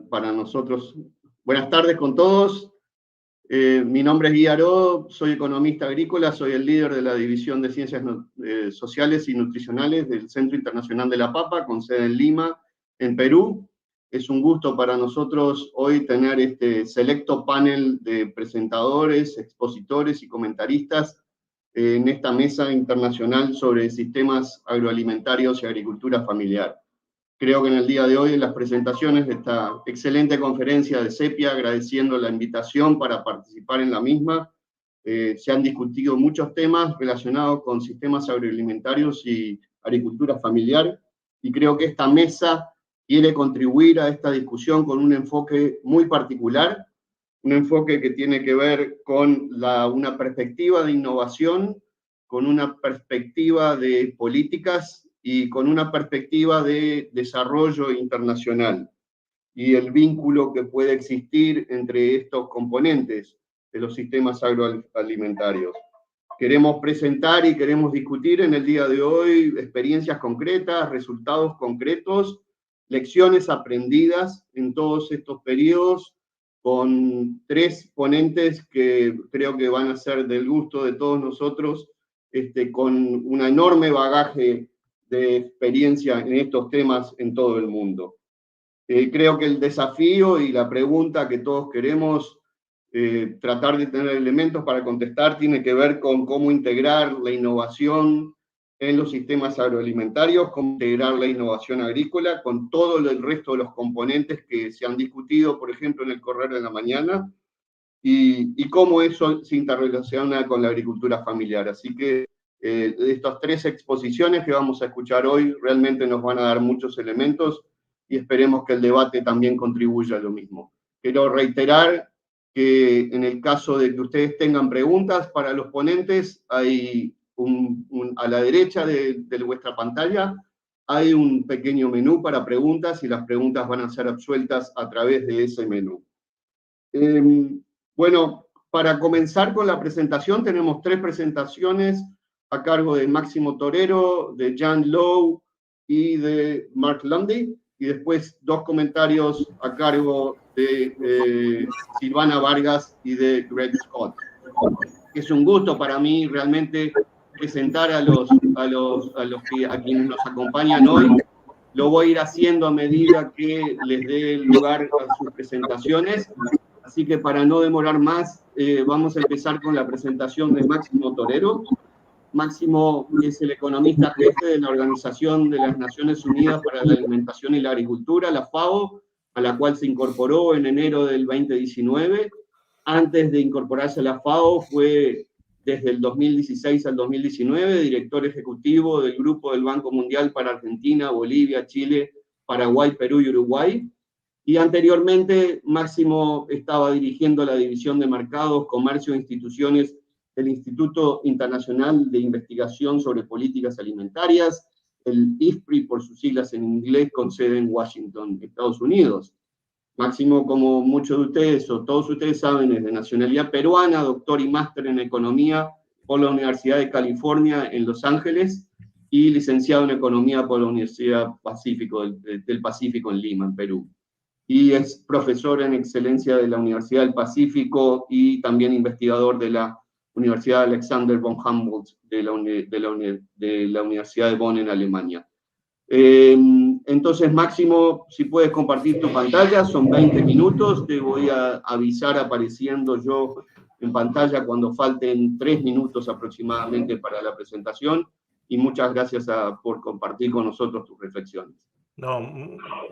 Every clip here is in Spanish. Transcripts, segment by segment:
para nosotros. Buenas tardes con todos. Mi nombre es Guy Aró, soy economista agrícola, soy el líder de la División de Ciencias Sociales y Nutricionales del Centro Internacional de la Papa, con sede en Lima, en Perú. Es un gusto para nosotros hoy tener este selecto panel de presentadores, expositores y comentaristas en esta mesa internacional sobre sistemas agroalimentarios y agricultura familiar. Creo que en el día de hoy, en las presentaciones de esta excelente conferencia de CEPIA, agradeciendo la invitación para participar en la misma, se han discutido muchos temas relacionados con sistemas agroalimentarios y agricultura familiar, y creo que esta mesa quiere contribuir a esta discusión con un enfoque muy particular, un enfoque que tiene que ver con una perspectiva de innovación, con una perspectiva de políticas y con una perspectiva de desarrollo internacional y el vínculo que puede existir entre estos componentes de los sistemas agroalimentarios. Queremos presentar y queremos discutir en el día de hoy experiencias concretas, resultados concretos, lecciones aprendidas en todos estos periodos, con tres ponentes que creo que van a ser del gusto de todos nosotros, con un enorme bagaje de experiencia en estos temas en todo el mundo. Creo que el desafío y la pregunta que todos queremos tratar de tener elementos para contestar tiene que ver con cómo integrar la innovación en los sistemas agroalimentarios, cómo integrar la innovación agrícola con todo el resto de los componentes que se han discutido, por ejemplo, en el Correr de la Mañana, y cómo eso se interrelaciona con la agricultura familiar. Así que estas tres exposiciones que vamos a escuchar hoy realmente nos van a dar muchos elementos y esperemos que el debate también contribuya a lo mismo. Quiero reiterar que en el caso de que ustedes tengan preguntas para los ponentes, hay a la derecha de vuestra pantalla hay un pequeño menú para preguntas y las preguntas van a ser absueltas a través de ese menú. Bueno, para comenzar con la presentación, tenemos tres presentaciones a cargo de Máximo Torero, de Jan Lowe y de Mark Lundy, y después dos comentarios a cargo de Silvana Vargas y de Greg Scott. Es un gusto para mí realmente presentar a quienes nos acompañan hoy. Lo voy a ir haciendo a medida que les dé lugar a sus presentaciones. Así que para no demorar más, vamos a empezar con la presentación de Máximo Torero. Máximo es el economista jefe de la Organización de las Naciones Unidas para la Alimentación y la Agricultura, la FAO, a la cual se incorporó en enero del 2019. Antes de incorporarse a la FAO, fue desde el 2016 al 2019 director ejecutivo del Grupo del Banco Mundial para Argentina, Bolivia, Chile, Paraguay, Perú y Uruguay. Y anteriormente, Máximo estaba dirigiendo la División de Mercados, Comercio e Instituciones del Instituto Internacional de Investigación sobre Políticas Alimentarias, el IFPRI por sus siglas en inglés, con sede en Washington, Estados Unidos. Máximo, como muchos de ustedes o todos ustedes saben, es de nacionalidad peruana, doctor y máster en Economía por la Universidad de California en Los Ángeles y licenciado en Economía por la Universidad del Pacífico en Lima, en Perú. Y es profesor en excelencia de la Universidad del Pacífico y también investigador de la Universidad Alexander von Humboldt de la Universidad de Bonn en Alemania. Entonces, Máximo, si puedes compartir tu pantalla, son 20 minutos, te voy a avisar apareciendo yo en pantalla cuando falten 3 minutos aproximadamente para la presentación, y muchas gracias por compartir con nosotros tus reflexiones. No,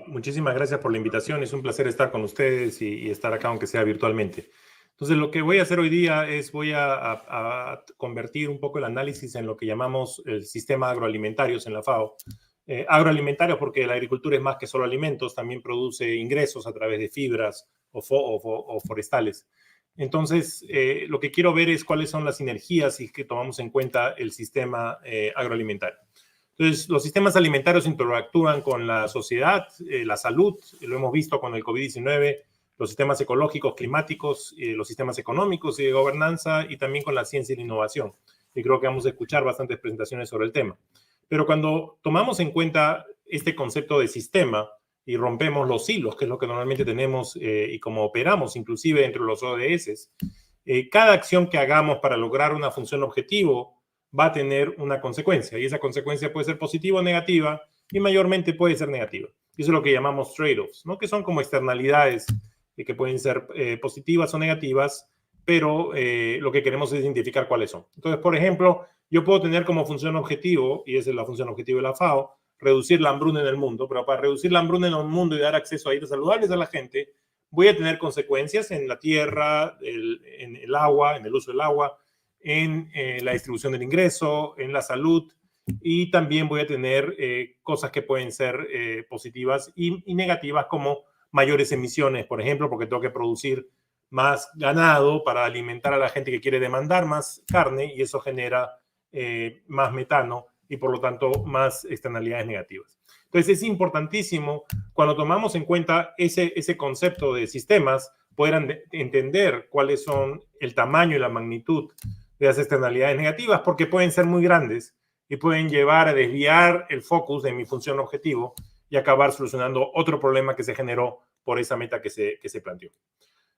muchísimas gracias por la invitación, es un placer estar con ustedes y estar acá aunque sea virtualmente. Entonces, lo que voy a hacer hoy día es voy a convertir un poco el análisis en lo que llamamos el sistema agroalimentarios en la FAO. Agroalimentarios porque la agricultura es más que solo alimentos, también produce ingresos a través de fibras o forestales. Entonces, lo que quiero ver es cuáles son las sinergias y que tomamos en cuenta el sistema agroalimentario. Entonces, los sistemas alimentarios interactúan con la sociedad, la salud, lo hemos visto con el COVID-19, los sistemas ecológicos, climáticos, los sistemas económicos y de gobernanza, y también con la ciencia y la innovación. Y creo que vamos a escuchar bastantes presentaciones sobre el tema. Pero cuando tomamos en cuenta este concepto de sistema, y rompemos los hilos, que es lo que normalmente tenemos y como operamos, inclusive entre los ODS, cada acción que hagamos para lograr una función objetivo va a tener una consecuencia, y esa consecuencia puede ser positiva o negativa, y mayormente puede ser negativa. Eso es lo que llamamos trade-offs, ¿no? Que son como externalidades que pueden ser positivas o negativas, pero lo que queremos es identificar cuáles son. Entonces, por ejemplo, yo puedo tener como función objetivo, y esa es la función objetivo de la FAO, reducir la hambruna en el mundo, pero para reducir la hambruna en el mundo y dar acceso a dietas saludables a la gente, voy a tener consecuencias en la tierra, en el agua, en el uso del agua, en la distribución del ingreso, en la salud, y también voy a tener cosas que pueden ser positivas y negativas, como mayores emisiones, por ejemplo, porque tengo que producir más ganado para alimentar a la gente que quiere demandar más carne, y eso genera más metano y por lo tanto más externalidades negativas. Entonces es importantísimo, cuando tomamos en cuenta ese concepto de sistemas, poder entender cuáles son el tamaño y la magnitud de las externalidades negativas, porque pueden ser muy grandes y pueden llevar a desviar el focus de mi función objetivo y acabar solucionando otro problema que se generó por esa meta que se planteó.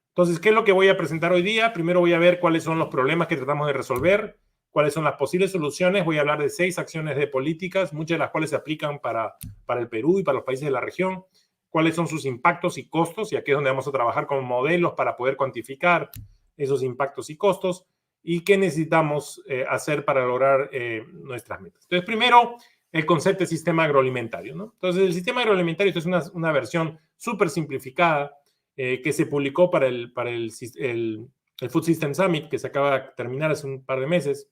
Entonces, ¿qué es lo que voy a presentar hoy día? Primero voy a ver cuáles son los problemas que tratamos de resolver, cuáles son las posibles soluciones. Voy a hablar de 6 acciones de políticas, muchas de las cuales se aplican para el Perú y para los países de la región. Cuáles son sus impactos y costos, y aquí es donde vamos a trabajar con modelos para poder cuantificar esos impactos y costos, y qué necesitamos hacer para lograr nuestras metas. Entonces, primero, el concepto de sistema agroalimentario, ¿no? Entonces, el sistema agroalimentario es una versión súper simplificada que se publicó para el Food System Summit, que se acaba de terminar hace un par de meses.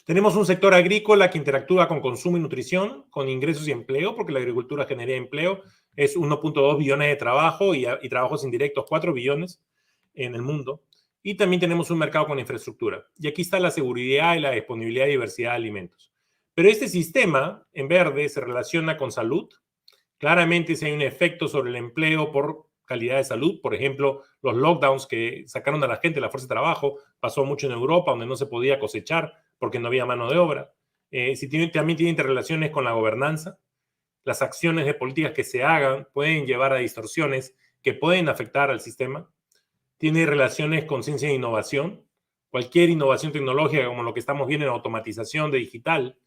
Tenemos un sector agrícola que interactúa con consumo y nutrición, con ingresos y empleo, porque la agricultura genera empleo. Es 1.2 billones de trabajo y trabajos indirectos 4 billones en el mundo. Y también tenemos un mercado con infraestructura. Y aquí está la seguridad y la disponibilidad y diversidad de alimentos. Pero este sistema, en verde, se relaciona con salud. Claramente, si hay un efecto sobre el empleo por calidad de salud, por ejemplo, los lockdowns que sacaron a la gente de la fuerza de trabajo, pasó mucho en Europa, donde no se podía cosechar porque no había mano de obra. También tiene interrelaciones con la gobernanza. Las acciones de políticas que se hagan pueden llevar a distorsiones que pueden afectar al sistema. Tiene relaciones con ciencia e innovación. Cualquier innovación tecnológica, como lo que estamos viendo en automatización de digital,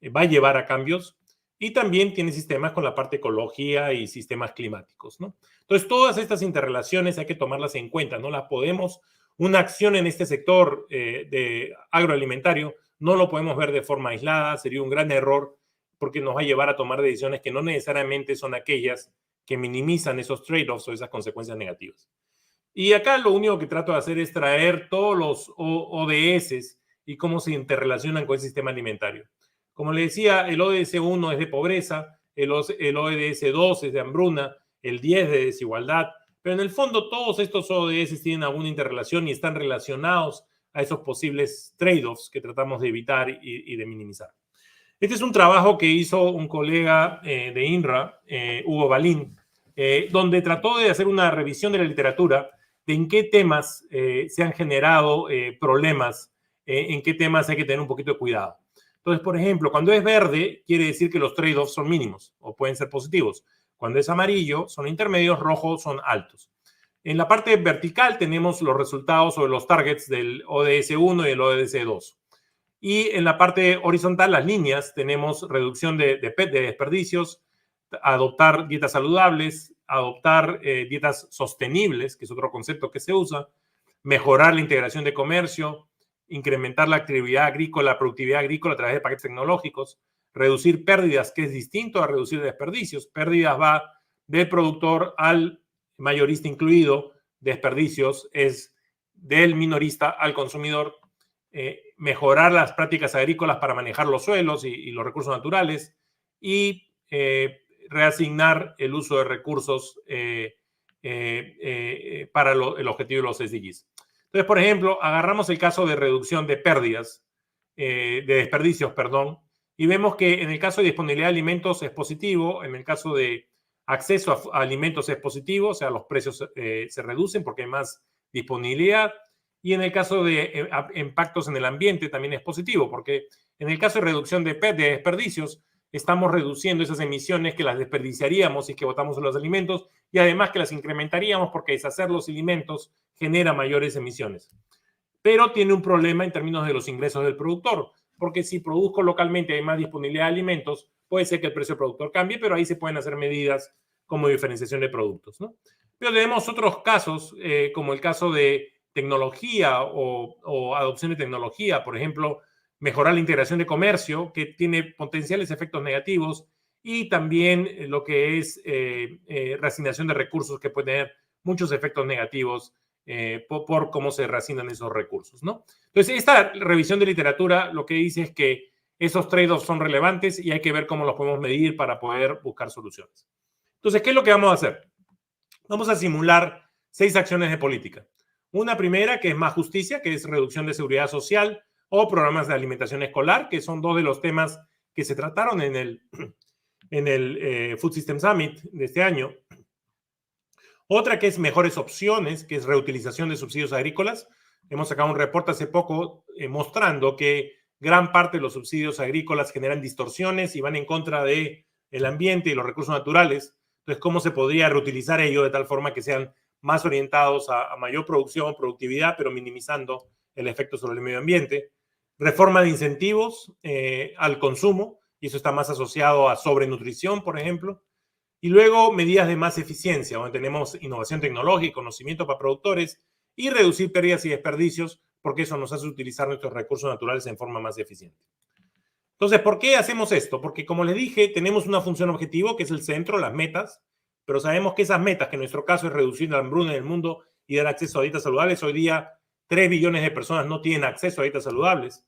va a llevar a cambios. Y también tiene sistemas con la parte ecología y sistemas climáticos, ¿no? Entonces, todas estas interrelaciones hay que tomarlas en cuenta, no las podemos, una acción en este sector de agroalimentario, no lo podemos ver de forma aislada, sería un gran error, porque nos va a llevar a tomar decisiones que no necesariamente son aquellas que minimizan esos trade-offs o esas consecuencias negativas. Y acá lo único que trato de hacer es traer todos los ODS y cómo se interrelacionan con el sistema alimentario. Como le decía, el ODS 1 es de pobreza, el ODS 2 es de hambruna, el 10 de desigualdad, pero en el fondo todos estos ODS tienen alguna interrelación y están relacionados a esos posibles trade-offs que tratamos de evitar y de minimizar. Este es un trabajo que hizo un colega de INRA, Hugo Balín, donde trató de hacer una revisión de la literatura de en qué temas se han generado problemas, en qué temas hay que tener un poquito de cuidado. Entonces, por ejemplo, cuando es verde, quiere decir que los trade-offs son mínimos o pueden ser positivos. Cuando es amarillo, son intermedios, rojos son altos. En la parte vertical tenemos los resultados o los targets del ODS 1 y el ODS 2. Y en la parte horizontal, las líneas, tenemos reducción de desperdicios, adoptar dietas saludables, adoptar dietas sostenibles, que es otro concepto que se usa, mejorar la integración de comercio, incrementar la actividad agrícola, la productividad agrícola a través de paquetes tecnológicos, reducir pérdidas, que es distinto a reducir desperdicios. Pérdidas va del productor al mayorista incluido, desperdicios es del minorista al consumidor. Mejorar las prácticas agrícolas para manejar los suelos y los recursos naturales y reasignar el uso de recursos para el objetivo de los SDGs. Entonces, por ejemplo, agarramos el caso de reducción de pérdidas, de desperdicios, perdón, y vemos que en el caso de disponibilidad de alimentos es positivo, en el caso de acceso a alimentos es positivo, o sea, los precios se reducen porque hay más disponibilidad, y en el caso de impactos en el ambiente también es positivo, porque en el caso de reducción de desperdicios, estamos reduciendo esas emisiones que las desperdiciaríamos si es que botamos los alimentos, y además que las incrementaríamos porque deshacer los alimentos genera mayores emisiones. Pero tiene un problema en términos de los ingresos del productor, porque si produzco localmente y hay más disponibilidad de alimentos, puede ser que el precio del productor cambie, pero ahí se pueden hacer medidas como diferenciación de productos, ¿no? Pero tenemos otros casos, como el caso de tecnología o adopción de tecnología, por ejemplo, mejorar la integración de comercio, que tiene potenciales efectos negativos, y también lo que es reasignación de recursos, que puede tener muchos efectos negativos por cómo se reasignan esos recursos, ¿no? Entonces, esta revisión de literatura lo que dice es que esos trade-offs son relevantes y hay que ver cómo los podemos medir para poder buscar soluciones. Entonces, ¿qué es lo que vamos a hacer? Vamos a simular 6 acciones de política. Una primera, que es más justicia, que es reducción de seguridad social, o programas de alimentación escolar, que son 2 de los temas que se trataron en el Food System Summit de este año. Otra que es mejores opciones, que es reutilización de subsidios agrícolas. Hemos sacado un reporte hace poco mostrando que gran parte de los subsidios agrícolas generan distorsiones y van en contra del ambiente y los recursos naturales. Entonces, ¿cómo se podría reutilizar ello de tal forma que sean más orientados a mayor producción, productividad, pero minimizando el efecto sobre el medio ambiente? Reforma de incentivos al consumo, y eso está más asociado a sobrenutrición, por ejemplo. Y luego medidas de más eficiencia, donde tenemos innovación tecnológica, conocimiento para productores y reducir pérdidas y desperdicios, porque eso nos hace utilizar nuestros recursos naturales en forma más eficiente. Entonces, ¿por qué hacemos esto? Porque, como les dije, tenemos una función objetivo, que es el centro, las metas, pero sabemos que esas metas, que en nuestro caso es reducir la hambruna en el mundo y dar acceso a dietas saludables, hoy día 3 billones de personas no tienen acceso a dietas saludables.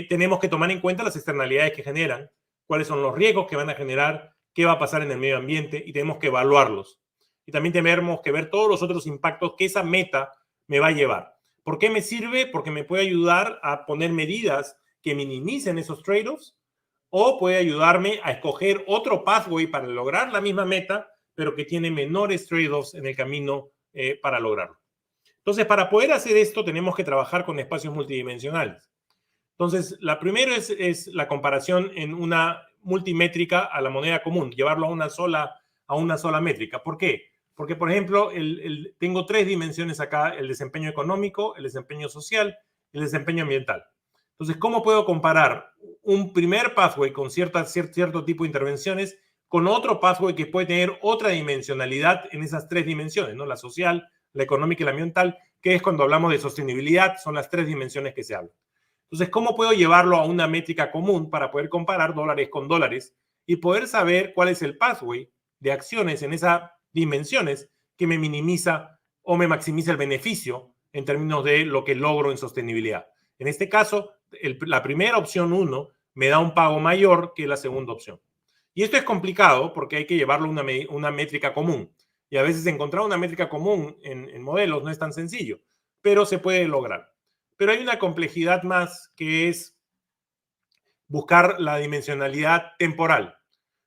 Tenemos que tomar en cuenta las externalidades que generan, cuáles son los riesgos que van a generar, qué va a pasar en el medio ambiente, y tenemos que evaluarlos. Y también tenemos que ver todos los otros impactos que esa meta me va a llevar. ¿Por qué me sirve? Porque me puede ayudar a poner medidas que minimicen esos trade-offs, o puede ayudarme a escoger otro pathway para lograr la misma meta, pero que tiene menores trade-offs en el camino para lograrlo. Entonces, para poder hacer esto, tenemos que trabajar con espacios multidimensionales. Entonces, la primera es la comparación en una multimétrica a la moneda común, llevarlo a una sola métrica. ¿Por qué? Porque, por ejemplo, tengo 3 dimensiones acá: el desempeño económico, el desempeño social y el desempeño ambiental. Entonces, ¿cómo puedo comparar un primer pathway con cierto tipo de intervenciones con otro pathway que puede tener otra dimensionalidad en esas 3 dimensiones, ¿no? La social, la económica y la ambiental, que es cuando hablamos de sostenibilidad, son las 3 dimensiones que se hablan. Entonces, ¿cómo puedo llevarlo a una métrica común para poder comparar dólares con dólares y poder saber cuál es el pathway de acciones en esas dimensiones que me minimiza o me maximiza el beneficio en términos de lo que logro en sostenibilidad? En este caso, la primera opción 1 me da un pago mayor que la segunda opción. Y esto es complicado porque hay que llevarlo a una métrica común. Y a veces encontrar una métrica común en modelos no es tan sencillo, pero se puede lograr. Pero hay una complejidad más, que es buscar la dimensionalidad temporal.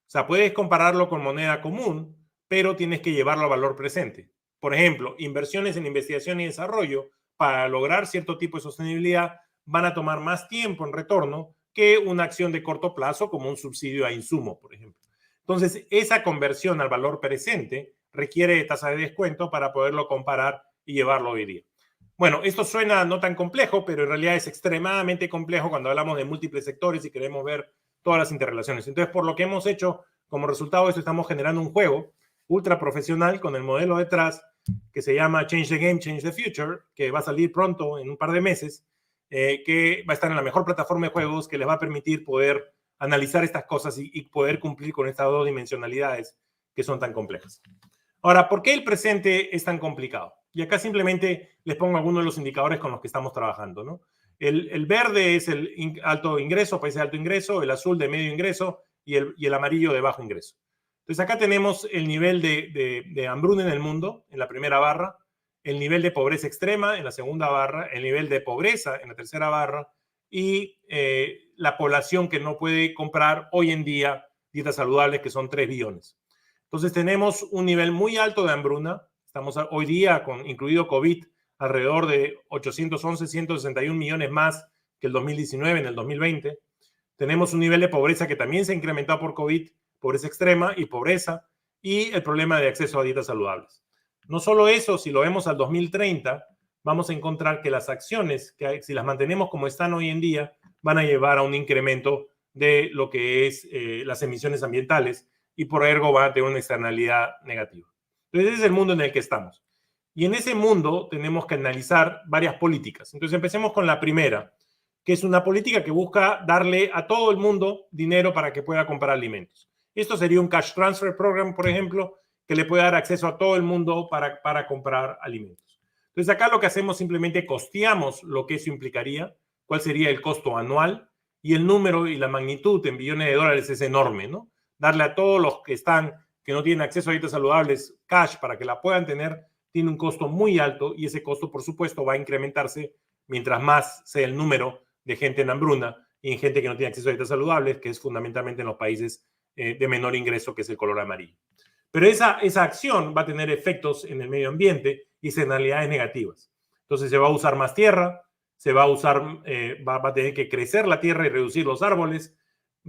O sea, puedes compararlo con moneda común, pero tienes que llevarlo a valor presente. Por ejemplo, inversiones en investigación y desarrollo para lograr cierto tipo de sostenibilidad van a tomar más tiempo en retorno que una acción de corto plazo como un subsidio a insumo, por ejemplo. Entonces, esa conversión al valor presente requiere de tasa de descuento para poderlo comparar y llevarlo hoy día. Bueno, esto suena no tan complejo, pero en realidad es extremadamente complejo cuando hablamos de múltiples sectores y queremos ver todas las interrelaciones. Entonces, por lo que hemos hecho, como resultado de esto, estamos generando un juego ultra profesional con el modelo detrás que se llama Change the Game, Change the Future, que va a salir pronto, en un par de meses, que va a estar en la mejor plataforma de juegos, que les va a permitir poder analizar estas cosas y poder cumplir con estas 2 dimensionalidades que son tan complejas. Ahora, ¿por qué el presente es tan complicado? Y acá simplemente les pongo algunos de los indicadores con los que estamos trabajando, ¿no? El verde es el alto ingreso, países de alto ingreso, el azul de medio ingreso y el amarillo de bajo ingreso. Entonces, acá tenemos el nivel de hambruna en el mundo, en la primera barra, el nivel de pobreza extrema en la segunda barra, el nivel de pobreza en la tercera barra, y la población que no puede comprar hoy en día dietas saludables, que son 3 billones. Entonces, tenemos un nivel muy alto de hambruna. Estamos hoy día, incluido COVID, alrededor de 811, 161 millones más que el 2019, en el 2020. Tenemos un nivel de pobreza que también se ha incrementado por COVID, pobreza extrema y pobreza, y el problema de acceso a dietas saludables. No solo eso, si lo vemos al 2030, vamos a encontrar que las acciones, que si las mantenemos como están hoy en día, van a llevar a un incremento de lo que es las emisiones ambientales y por ergo van a tener una externalidad negativa. Entonces, ese es el mundo en el que estamos. Y en ese mundo tenemos que analizar varias políticas. Entonces, empecemos con la primera, que es una política que busca darle a todo el mundo dinero para que pueda comprar alimentos. Esto sería un cash transfer program, por ejemplo, que le puede dar acceso a todo el mundo para comprar alimentos. Entonces, acá lo que hacemos simplemente costeamos lo que eso implicaría, cuál sería el costo anual, y el número y la magnitud en billones de dólares es enorme, ¿no? Darle a todos los que no tienen acceso a dietas saludables cash para que la puedan tener, tiene un costo muy alto y ese costo, por supuesto, va a incrementarse mientras más sea el número de gente en hambruna y en gente que no tiene acceso a dietas saludables, que es fundamentalmente en los países de menor ingreso, que es el color amarillo. Pero esa acción va a tener efectos en el medio ambiente y externalidades negativas. Entonces se va a usar más tierra, se va a usar, va a tener que crecer la tierra y reducir los árboles,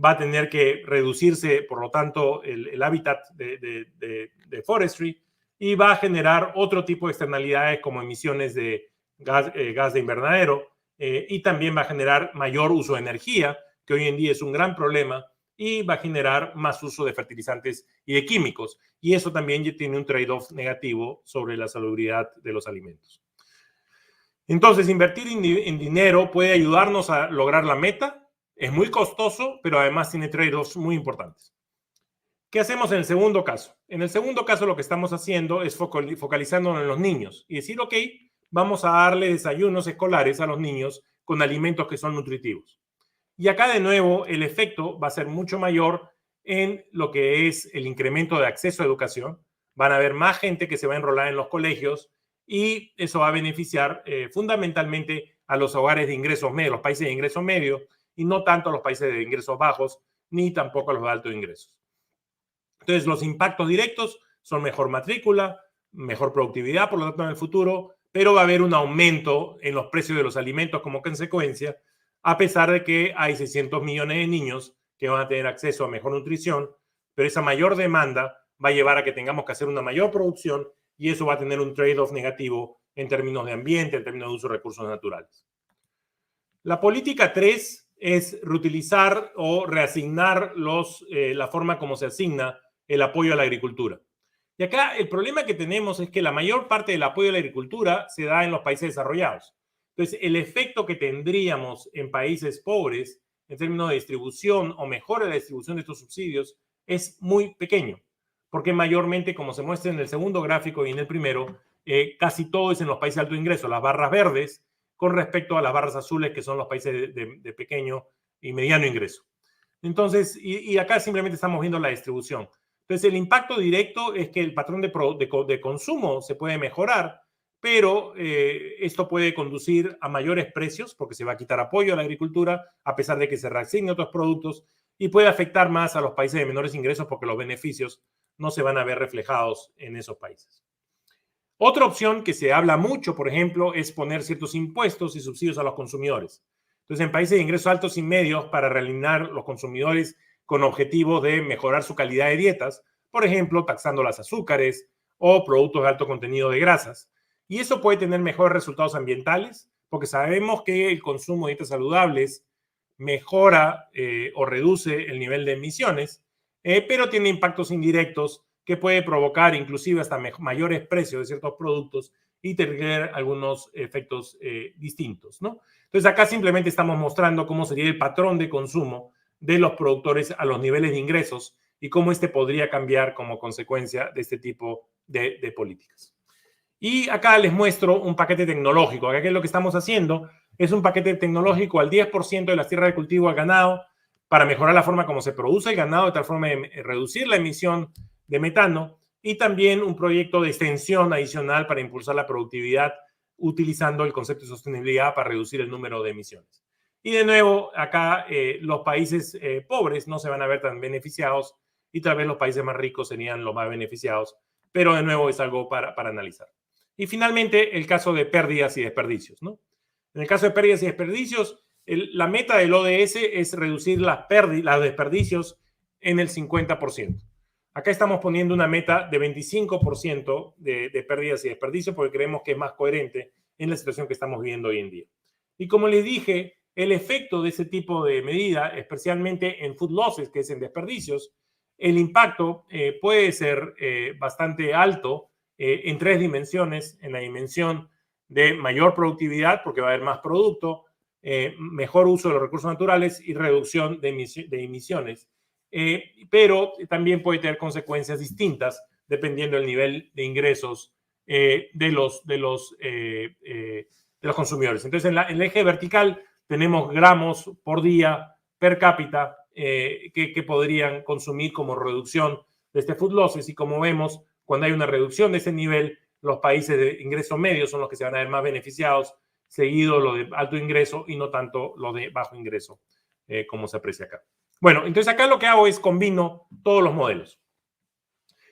va a tener que reducirse, por lo tanto, el hábitat de forestry y va a generar otro tipo de externalidades como emisiones de gas de invernadero y también va a generar mayor uso de energía, que hoy en día es un gran problema, y va a generar más uso de fertilizantes y de químicos. Y eso también tiene un trade-off negativo sobre la salubridad de los alimentos. Entonces, invertir en dinero puede ayudarnos a lograr la meta. Es muy costoso, pero además tiene trade-offs muy importantes. ¿Qué hacemos en el segundo caso? En el segundo caso lo que estamos haciendo es focalizándonos en los niños y decir, ok, vamos a darle desayunos escolares a los niños con alimentos que son nutritivos. Y acá de nuevo el efecto va a ser mucho mayor en lo que es el incremento de acceso a educación. Van a haber más gente que se va a enrolar en los colegios y eso va a beneficiar fundamentalmente a los hogares de ingresos medios, los países de ingresos medios, y no tanto a los países de ingresos bajos, ni tampoco a los de altos ingresos. Entonces, los impactos directos son mejor matrícula, mejor productividad, por lo tanto, en el futuro, pero va a haber un aumento en los precios de los alimentos como consecuencia, a pesar de que hay 600 millones de niños que van a tener acceso a mejor nutrición, pero esa mayor demanda va a llevar a que tengamos que hacer una mayor producción y eso va a tener un trade-off negativo en términos de ambiente, en términos de uso de recursos naturales. La política 3 es reutilizar o reasignar la forma como se asigna el apoyo a la agricultura. Y acá el problema que tenemos es que la mayor parte del apoyo a la agricultura se da en los países desarrollados. Entonces, el efecto que tendríamos en países pobres en términos de distribución o mejora de la distribución de estos subsidios es muy pequeño, porque mayormente, como se muestra en el segundo gráfico y en el primero, casi todo es en los países de alto ingreso, las barras verdes, con respecto a las barras azules, que son los países de pequeño y mediano ingreso. Entonces, y acá simplemente estamos viendo la distribución. Entonces, el impacto directo es que el patrón de consumo se puede mejorar, pero esto puede conducir a mayores precios porque se va a quitar apoyo a la agricultura a pesar de que se reasignen otros productos y puede afectar más a los países de menores ingresos porque los beneficios no se van a ver reflejados en esos países. Otra opción que se habla mucho, por ejemplo, es poner ciertos impuestos y subsidios a los consumidores. Entonces, en países de ingresos altos y medios, para realinear los consumidores con objetivos de mejorar su calidad de dietas, por ejemplo, taxando las azúcares o productos de alto contenido de grasas. Y eso puede tener mejores resultados ambientales, porque sabemos que el consumo de dietas saludables mejora o reduce el nivel de emisiones, pero tiene impactos indirectos que puede provocar inclusive hasta mayores precios de ciertos productos y tener algunos efectos distintos, ¿no? Entonces acá simplemente estamos mostrando cómo sería el patrón de consumo de los productores a los niveles de ingresos y cómo este podría cambiar como consecuencia de este tipo de políticas. Y acá les muestro un paquete tecnológico. Acá, ¿qué es lo que estamos haciendo? Es un paquete tecnológico al 10% de las tierras de cultivo al ganado para mejorar la forma como se produce el ganado, de tal forma de reducir la emisión de metano, y también un proyecto de extensión adicional para impulsar la productividad utilizando el concepto de sostenibilidad para reducir el número de emisiones. Y de nuevo, acá los países pobres no se van a ver tan beneficiados y tal vez los países más ricos serían los más beneficiados, pero de nuevo es algo para analizar. Y finalmente, el caso de pérdidas y desperdicios, ¿no? En el caso de pérdidas y desperdicios, la meta del ODS es reducir los desperdicios en el 50%. Acá estamos poniendo una meta de 25% de pérdidas y desperdicios porque creemos que es más coherente en la situación que estamos viviendo hoy en día. Y como les dije, el efecto de ese tipo de medida, especialmente en food losses, que es en desperdicios, el impacto puede ser bastante alto en 3 dimensiones. En la dimensión de mayor productividad, porque va a haber más producto, mejor uso de los recursos naturales y reducción de emisiones. Pero también puede tener consecuencias distintas dependiendo del nivel de ingresos de los consumidores. Entonces, en el eje vertical tenemos gramos por día per cápita que podrían consumir como reducción de este food losses, y como vemos, cuando hay una reducción de ese nivel, los países de ingreso medio son los que se van a ver más beneficiados, seguido lo de alto ingreso y no tanto lo de bajo ingreso, como se aprecia acá. Bueno, entonces acá lo que hago es combino todos los modelos.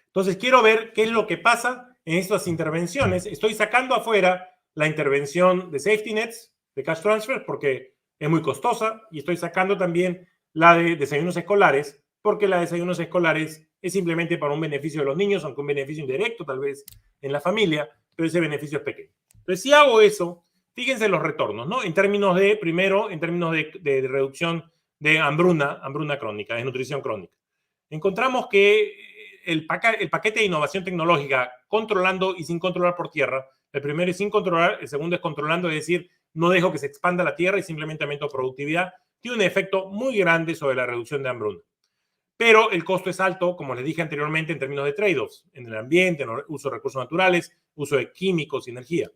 Entonces quiero ver qué es lo que pasa en estas intervenciones. Estoy sacando afuera la intervención de safety nets, de cash transfer, porque es muy costosa, y estoy sacando también la de desayunos escolares, porque la de desayunos escolares es simplemente para un beneficio de los niños, aunque un beneficio indirecto tal vez en la familia, pero ese beneficio es pequeño. Entonces, si hago eso, fíjense los retornos, ¿no? En términos de, primero, en términos de reducción de hambruna crónica, desnutrición crónica. Encontramos que el paquete de innovación tecnológica, controlando y sin controlar por tierra, el primero es sin controlar, el segundo es controlando, es decir, no dejo que se expanda la tierra y simplemente aumento productividad, tiene un efecto muy grande sobre la reducción de hambruna. Pero el costo es alto, como les dije anteriormente, en términos de trade-offs, en el ambiente, en el uso de recursos naturales, uso de químicos y energía.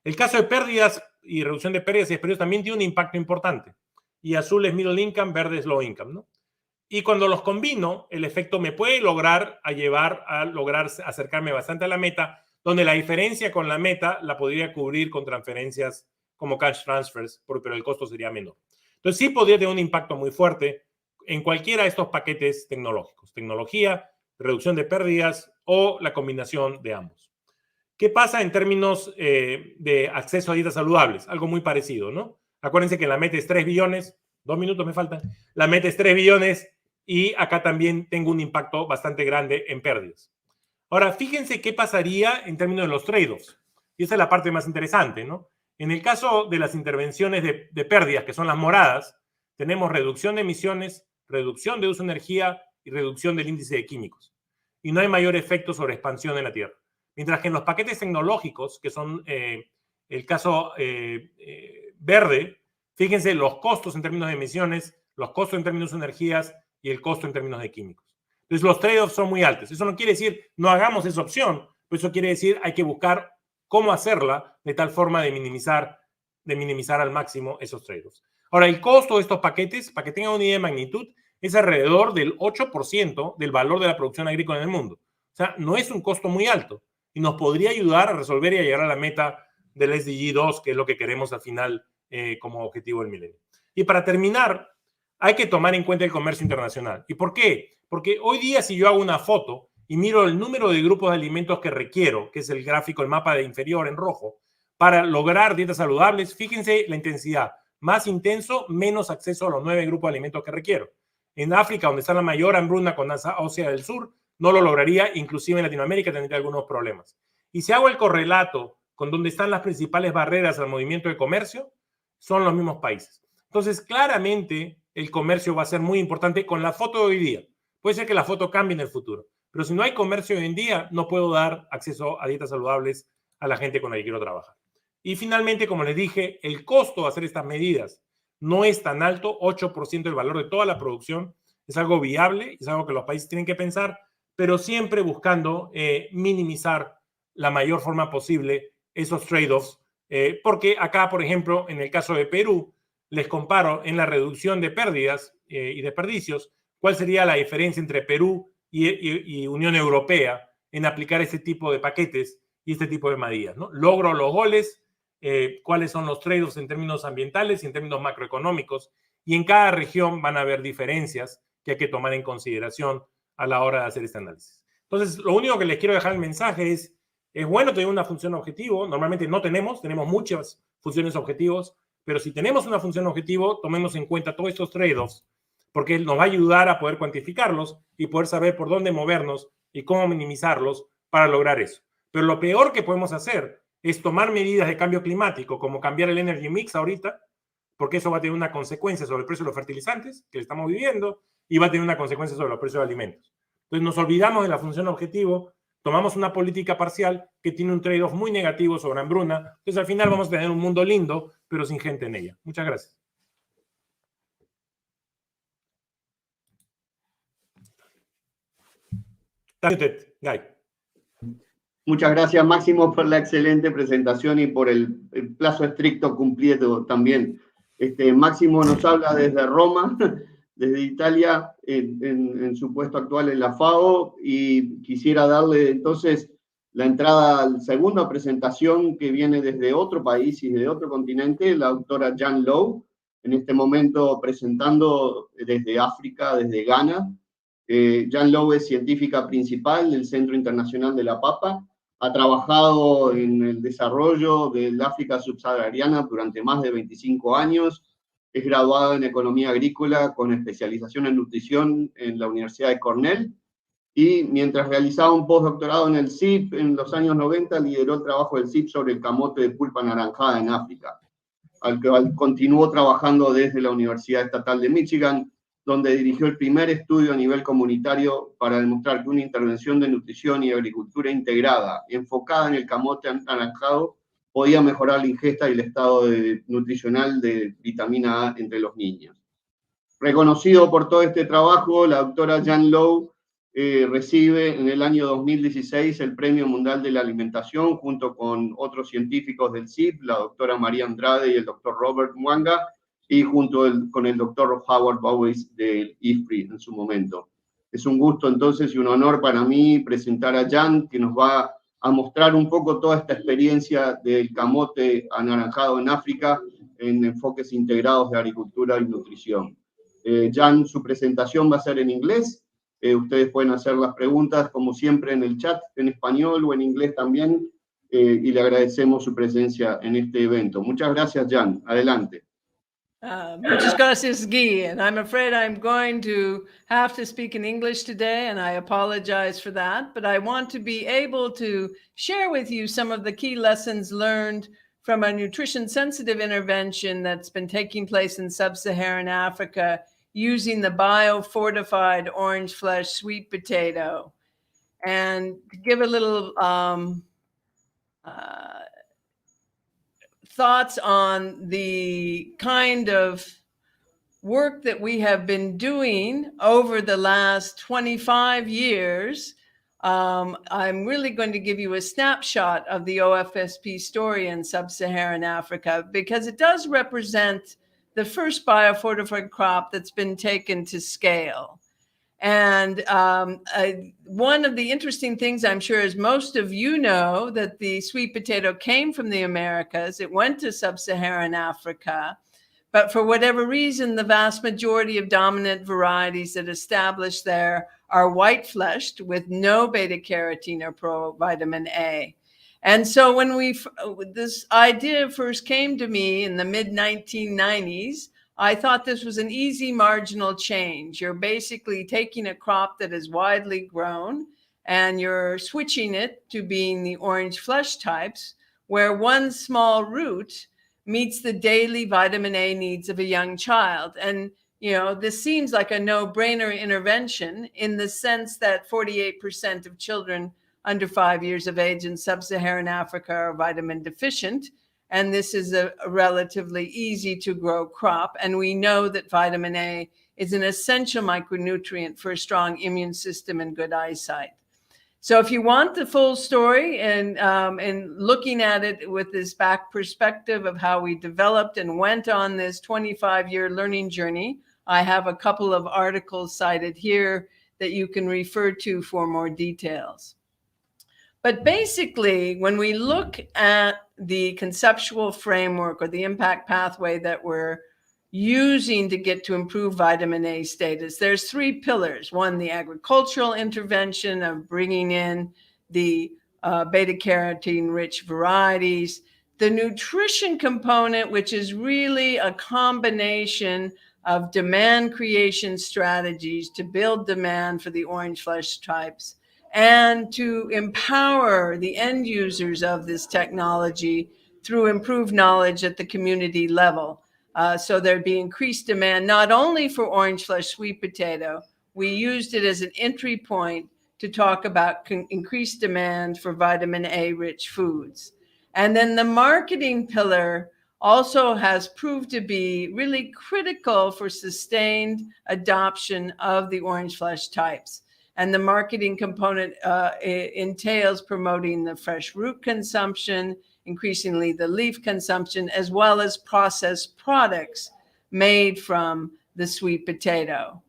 El caso de pérdidas y reducción de pérdidas y desperdicios también tiene un impacto importante. Y azul es middle income, verde es low income, ¿no? Y cuando los combino, el efecto me puede lograr acercarme bastante a la meta, donde la diferencia con la meta la podría cubrir con transferencias como cash transfers, pero el costo sería menor. Entonces sí podría tener un impacto muy fuerte en cualquiera de estos paquetes tecnológicos. Tecnología, reducción de pérdidas o la combinación de ambos. ¿Qué pasa en términos de acceso a dietas saludables? Algo muy parecido, ¿no? Acuérdense que la meta es 3 billones, 2 minutos me faltan, la meta es 3 billones y acá también tengo un impacto bastante grande en pérdidas. Ahora, fíjense qué pasaría en términos de los trade-offs. Y esa es la parte más interesante, ¿no? En el caso de las intervenciones de pérdidas, que son las moradas, tenemos reducción de emisiones, reducción de uso de energía y reducción del índice de químicos. Y no hay mayor efecto sobre expansión en la Tierra. Mientras que en los paquetes tecnológicos, que son el caso verde, fíjense los costos en términos de emisiones, los costos en términos de energías y el costo en términos de químicos. Entonces los trade-offs son muy altos. Eso no quiere decir no hagamos esa opción, pero eso quiere decir hay que buscar cómo hacerla de tal forma de minimizar al máximo esos trade-offs. Ahora, el costo de estos paquetes, para que tengan una idea de magnitud, es alrededor del 8% del valor de la producción agrícola en el mundo. O sea, no es un costo muy alto y nos podría ayudar a resolver y a llegar a la meta del SDG 2, que es lo que queremos al final como objetivo del milenio. Y para terminar, hay que tomar en cuenta el comercio internacional. ¿Y por qué? Porque hoy día si yo hago una foto y miro el número de grupos de alimentos que requiero, que es el gráfico, el mapa de inferior en rojo, para lograr dietas saludables, fíjense la intensidad. Más intenso, menos acceso a los 9 grupos de alimentos que requiero. En África, donde está la mayor hambruna con Asia del Sur, no lo lograría, inclusive en Latinoamérica tendría algunos problemas. Y si hago el correlato con donde están las principales barreras al movimiento de comercio, son los mismos países. Entonces, claramente, el comercio va a ser muy importante con la foto de hoy día. Puede ser que la foto cambie en el futuro, pero si no hay comercio hoy en día, no puedo dar acceso a dietas saludables a la gente con la que quiero trabajar. Y finalmente, como les dije, el costo de hacer estas medidas no es tan alto, 8% del valor de toda la producción, es algo viable, es algo que los países tienen que pensar, pero siempre buscando minimizar la mayor forma posible esos trade-offs, porque acá, por ejemplo, en el caso de Perú, les comparo en la reducción de pérdidas y desperdicios, cuál sería la diferencia entre Perú y Unión Europea en aplicar este tipo de paquetes y este tipo de medidas, ¿no? Logro los goles, cuáles son los trade-offs en términos ambientales y en términos macroeconómicos, y en cada región van a haber diferencias que hay que tomar en consideración a la hora de hacer este análisis. Entonces, lo único que les quiero dejar el mensaje es bueno tener una función objetivo, normalmente no tenemos muchas funciones objetivos, Pero si tenemos una función objetivo, tomemos en cuenta todos estos trade-offs, porque nos va a ayudar a poder cuantificarlos y poder saber por dónde movernos y cómo minimizarlos para lograr eso. Pero lo peor que podemos hacer es tomar medidas de cambio climático, como cambiar el energy mix ahorita, porque eso va a tener una consecuencia sobre el precio de los fertilizantes que estamos viviendo y va a tener una consecuencia sobre los precios de alimentos. Entonces nos olvidamos de la función objetivo, tomamos una política parcial que tiene un trade-off muy negativo sobre hambruna. Entonces al final vamos a tener un mundo lindo, pero sin gente en ella. Muchas gracias. Guy. Muchas gracias, Máximo, por la excelente presentación y por el plazo estricto cumplido también. Máximo nos habla desde Roma, desde Italia, en su puesto actual en la FAO, y quisiera darle entonces la entrada a la segunda presentación que viene desde otro país y de otro continente, la doctora Jan Low, en este momento presentando desde África, desde Ghana. Jan Low es científica principal del Centro Internacional de la Papa, ha trabajado en el desarrollo del África subsahariana durante más de 25 años, es graduada en Economía Agrícola con especialización en nutrición en la Universidad de Cornell, y mientras realizaba un postdoctorado en el CIP en los años 90, lideró el trabajo del CIP sobre el camote de pulpa anaranjada en África, al que continuó trabajando desde la Universidad Estatal de Michigan, donde dirigió el primer estudio a nivel comunitario para demostrar que una intervención de nutrición y agricultura integrada, enfocada en el camote anaranjado, podía mejorar la ingesta y el estado nutricional de vitamina A entre los niños. Reconocido por todo este trabajo, la doctora Jan Low recibe en el año 2016 el Premio Mundial de la Alimentación junto con otros científicos del CIP, la doctora María Andrade y el doctor Robert Mwanga, y junto con el doctor Howard Bowis del IFPRI en su momento. Es un gusto entonces y un honor para mí presentar a Jan, que nos va a mostrar un poco toda esta experiencia del camote anaranjado en África en enfoques integrados de agricultura y nutrición. Jan, su presentación va a ser en inglés. Ustedes pueden hacer las preguntas, como siempre, en el chat, en español o en inglés también, y le agradecemos su presencia en este evento. Muchas gracias, Jan. Adelante. Muchas gracias, Guy, and I'm afraid I'm going to have to speak in English today, and I apologize for that, but I want to be able to share with you some of the key lessons learned from a nutrition-sensitive intervention that's been taking place in sub-Saharan Africa using the biofortified orange flesh sweet potato. And to give a little thoughts on the kind of work that we have been doing over the last 25 years, I'm really going to give you a snapshot of the OFSP story in sub-Saharan Africa, because it does represent the first biofortified crop that's been taken to scale. And one of the interesting things, I'm sure, is most of you know that the sweet potato came from the Americas. It went to sub-Saharan Africa. But for whatever reason, the vast majority of dominant varieties that established there are white-fleshed with no beta-carotene or provitamin A. And so when this idea first came to me in the mid-1990s, I thought this was an easy marginal change. You're basically taking a crop that is widely grown and you're switching it to being the orange flesh types, where one small root meets the daily vitamin A needs of a young child. And, you know, this seems like a no-brainer intervention in the sense that 48% of children under 5 years of age in sub-Saharan Africa are vitamin deficient. And this is a relatively easy to grow crop. And we know that vitamin A is an essential micronutrient for a strong immune system and good eyesight. So if you want the full story and looking at it with this back perspective of how we developed and went on this 25-year learning journey, I have a couple of articles cited here that you can refer to for more details. But basically, when we look at the conceptual framework or the impact pathway that we're using to get to improve vitamin A status, there's three pillars. One, the agricultural intervention of bringing in the beta-carotene rich varieties. the nutrition component, which is really a combination of demand creation strategies to build demand for the orange flesh types and to empower the end users of this technology through improved knowledge at the community level. So there'd be increased demand, not only for orange flesh sweet potato. We used it as an entry point to talk about increased demand for vitamin A rich foods. And then the marketing pillar also has proved to be really critical for sustained adoption of the orange flesh types. And the marketing component entails promoting the fresh root consumption, increasingly the leaf consumption, as well as processed products made from the sweet potato.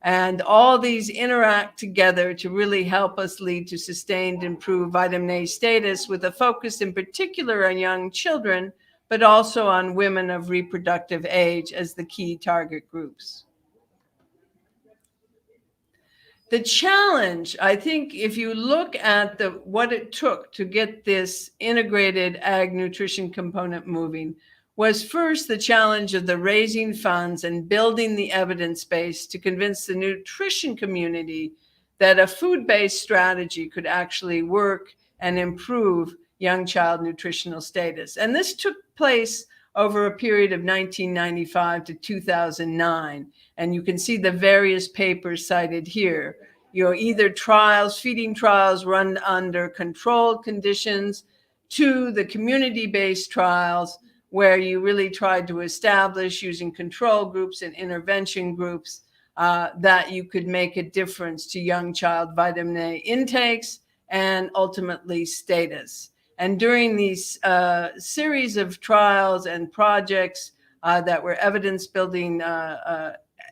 And all these interact together to really help us lead to sustained improved vitamin A status, with a focus in particular on young children, but also on women of reproductive age as the key target groups. The challenge, I think, if you look at what it took to get this integrated ag nutrition component moving, was first the challenge of the raising funds and building the evidence base to convince the nutrition community that a food-based strategy could actually work and improve young child nutritional status. And this took place over a period of 1995 to 2009. And you can see the various papers cited here. Either trials, feeding trials run under controlled conditions, to the community-based trials where you really tried to establish, using control groups and intervention groups, that you could make a difference to young child vitamin A intakes and ultimately status. And during these series of trials and projects that were evidence-building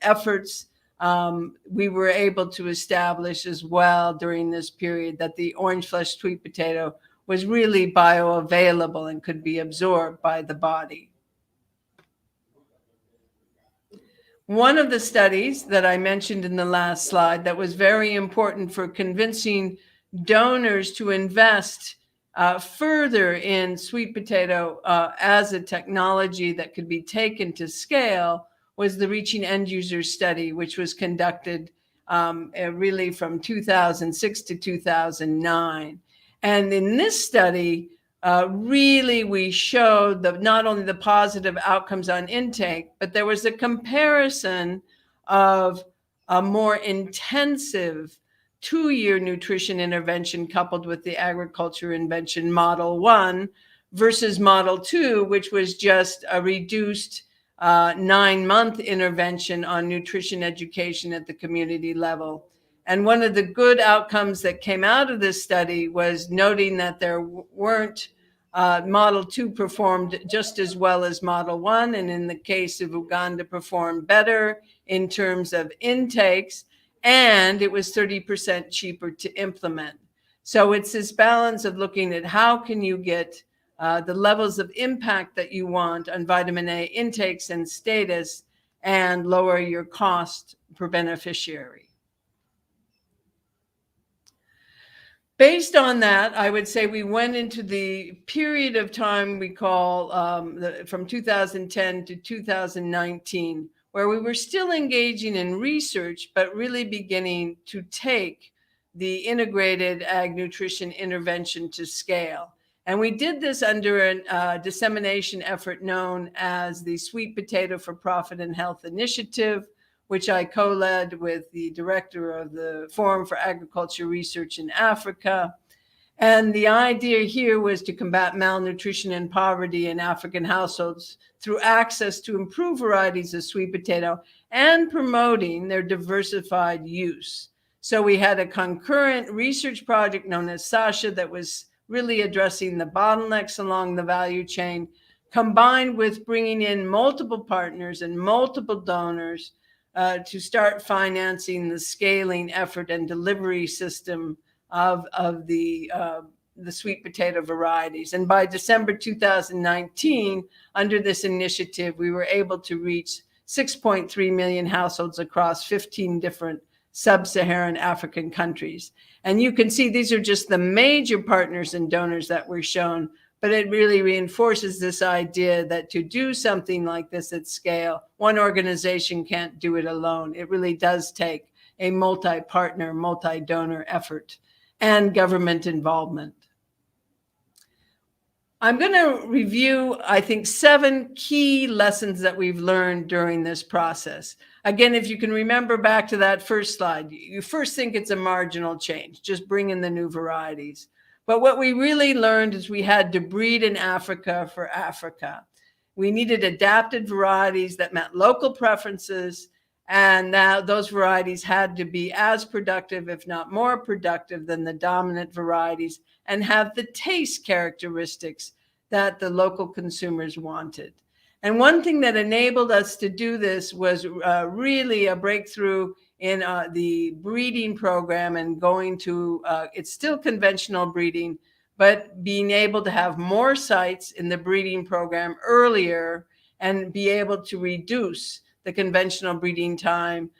efforts, we were able to establish as well during this period that the orange flesh sweet potato was really bioavailable and could be absorbed by the body. One of the studies that I mentioned in the last slide that was very important for convincing donors to invest further in sweet potato as a technology that could be taken to scale was the Reaching End Users study, which was conducted really from 2006 to 2009. And in this study, really we showed not only the positive outcomes on intake, but there was a comparison of a more intensive 2-year nutrition intervention coupled with the agriculture intervention Model 1 versus Model 2, which was just a reduced 9-month intervention on nutrition education at the community level. And one of the good outcomes that came out of this study was noting that there weren't Model 2 performed just as well as Model 1, and in the case of Uganda performed better in terms of intakes, and it was 30% cheaper to implement. So it's this balance of looking at how can you get the levels of impact that you want on vitamin A intakes and status and lower your cost per beneficiary. Based on that, I would say we went into the period of time we call from 2010 to 2019, where we were still engaging in research, but really beginning to take the integrated ag nutrition intervention to scale. And we did this under a dissemination effort known as the Sweet Potato for Profit and Health Initiative, which I co-led with the director of the Forum for Agriculture Research in Africa. And the idea here was to combat malnutrition and poverty in African households through access to improved varieties of sweet potato and promoting their diversified use. So we had a concurrent research project known as SASHA that was really addressing the bottlenecks along the value chain, combined with bringing in multiple partners and multiple donors to start financing the scaling effort and delivery system of the sweet potato varieties. And by December 2019, under this initiative, we were able to reach 6.3 million households across 15 different sub-Saharan African countries. And you can see these are just the major partners and donors that were shown, but it really reinforces this idea that to do something like this at scale, one organization can't do it alone. It really does take a multi-partner, multi-donor effort and government involvement. I'm going to review, I think, 7 key lessons that we've learned during this process. Again, if you can remember back to that first slide, you first think it's a marginal change, just bring in the new varieties. But what we really learned is we had to breed in Africa for Africa. We needed adapted varieties that met local preferences, and now those varieties had to be as productive, if not more productive, than the dominant varieties and have the taste characteristics that the local consumers wanted. And one thing that enabled us to do this was really a breakthrough in the breeding program and going to, it's still conventional breeding, but being able to have more sites in the breeding program earlier and be able to reduce the conventional breeding time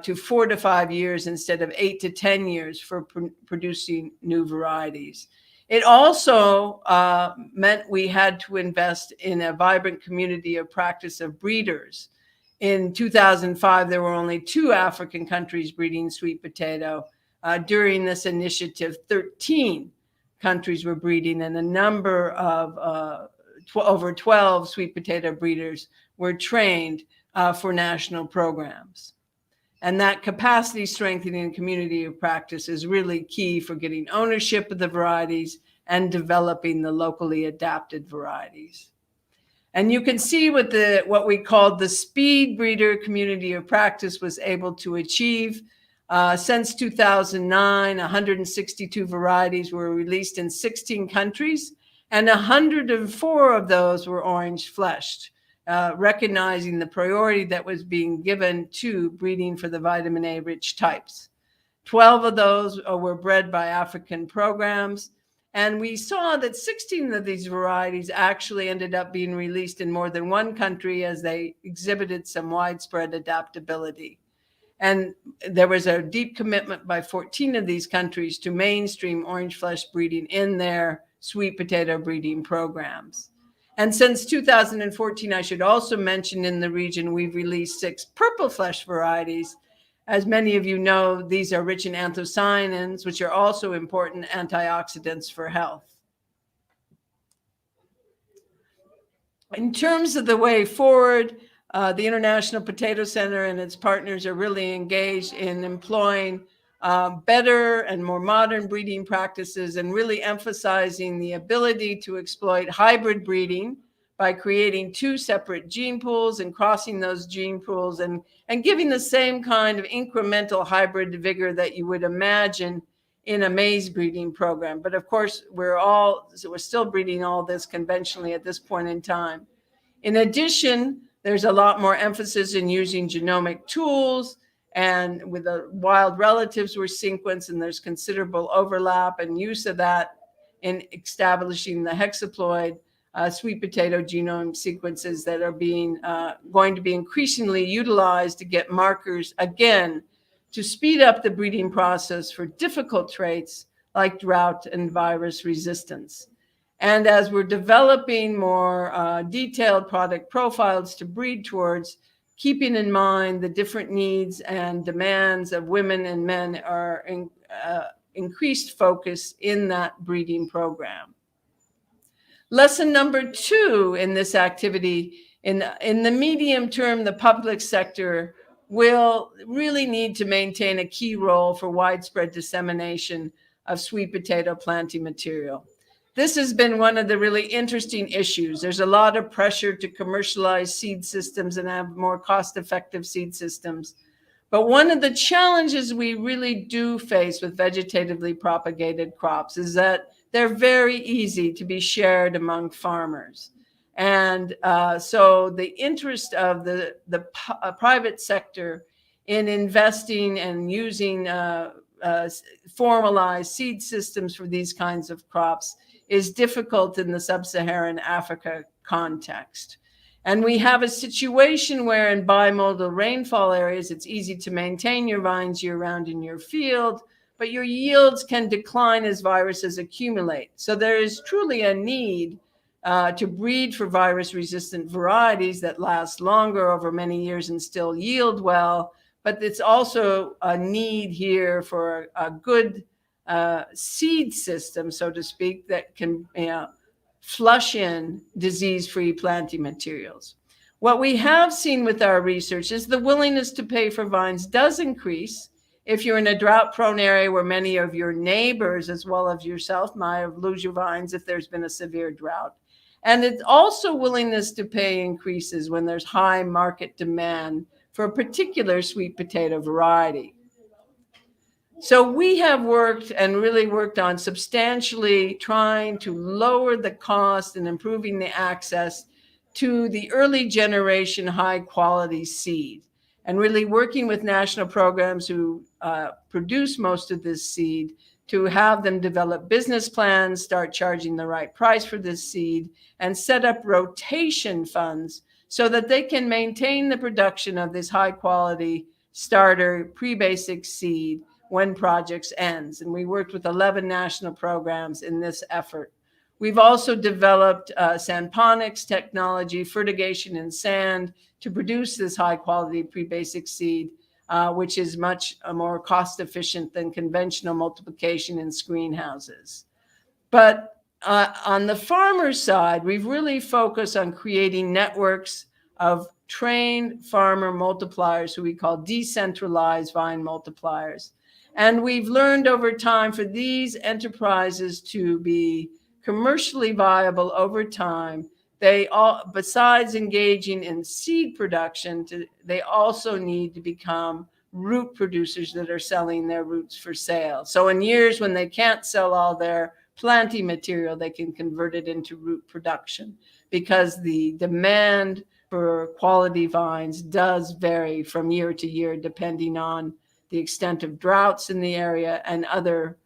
to 4 to 5 years instead of 8 to 10 years for producing new varieties. It also meant we had to invest in a vibrant community of practice of breeders. In 2005, there were only 2 African countries breeding sweet potato. During this initiative, 13 countries were breeding, and a number of over 12 sweet potato breeders were trained for national programs. And that capacity strengthening community of practice is really key for getting ownership of the varieties and developing the locally adapted varieties. And you can see what we called the speed breeder community of practice was able to achieve. Since 2009, 162 varieties were released in 16 countries, and 104 of those were orange fleshed. Recognizing the priority that was being given to breeding for the vitamin A rich types. 12 of those were bred by African programs. And we saw that 16 of these varieties actually ended up being released in more than one country as they exhibited some widespread adaptability. And there was a deep commitment by 14 of these countries to mainstream orange flesh breeding in their sweet potato breeding programs. And since 2014, I should also mention in the region, we've released 6 purple flesh varieties. As many of you know, these are rich in anthocyanins, which are also important antioxidants for health. In terms of the way forward, the International Potato Center and its partners are really engaged in employing better and more modern breeding practices and really emphasizing the ability to exploit hybrid breeding by creating 2 separate gene pools and crossing those gene pools and giving the same kind of incremental hybrid vigor that you would imagine in a maize breeding program. But of course, we're still breeding all this conventionally at this point in time. In addition, there's a lot more emphasis in using genomic tools, and with the wild relatives were sequenced, and there's considerable overlap and use of that in establishing the hexaploid sweet potato genome sequences that are going to be increasingly utilized to get markers, again, to speed up the breeding process for difficult traits like drought and virus resistance. And as we're developing more detailed product profiles to breed towards, keeping in mind the different needs and demands of women and men are increased focus in that breeding program. Lesson number 2 in this activity, in the medium term, the public sector will really need to maintain a key role for widespread dissemination of sweet potato planting material. This has been one of the really interesting issues. There's a lot of pressure to commercialize seed systems and have more cost-effective seed systems. But one of the challenges we really do face with vegetatively propagated crops is that they're very easy to be shared among farmers. And so the interest of the private sector in investing and using formalized seed systems for these kinds of crops is difficult in the sub-Saharan Africa context. And we have a situation where in bimodal rainfall areas, it's easy to maintain your vines year-round in your field, but your yields can decline as viruses accumulate. So there is truly a need to breed for virus-resistant varieties that last longer over many years and still yield well. But it's also a need here for a good seed system, so to speak, that can flush in disease-free planting materials. What we have seen with our research is the willingness to pay for vines does increase if you're in a drought-prone area where many of your neighbors, as well as yourself, might lose your vines if there's been a severe drought. And it's also willingness to pay increases when there's high market demand for a particular sweet potato variety. So we have worked and really worked on substantially trying to lower the cost and improving the access to the early generation high quality seed, and really working with national programs who produce most of this seed to have them develop business plans, start charging the right price for this seed, and set up rotation funds so that they can maintain the production of this high quality starter pre-basic seed when projects ends. And we worked with 11 national programs in this effort. We've also developed sandponics technology, fertigation in sand, to produce this high quality pre-basic seed, which is much more cost efficient than conventional multiplication in screen houses. But on the farmer side, we've really focused on creating networks of trained farmer multipliers, who we call decentralized vine multipliers. And we've learned over time for these enterprises to be commercially viable over time, they all, besides engaging in seed production, they also need to become root producers that are selling their roots for sale. So in years when they can't sell all their planting material, they can convert it into root production, because the demand for quality vines does vary from year to year depending on the extent of droughts in the area and other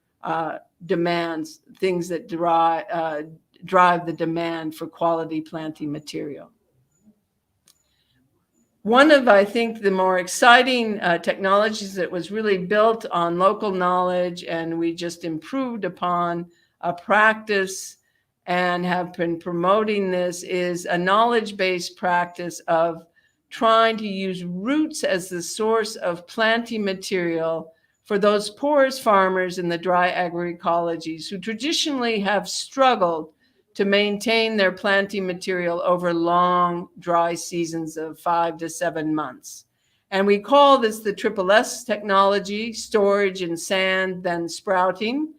demands, things that drive the demand for quality planting material. One of, I think, the more exciting technologies that was really built on local knowledge, and we just improved upon a practice and have been promoting this, is a knowledge-based practice of trying to use roots as the source of planting material for those poorest farmers in the dry agroecologies who traditionally have struggled to maintain their planting material over long dry seasons of 5 to 7 months. And we call this the SSS technology, storage in sand, then sprouting.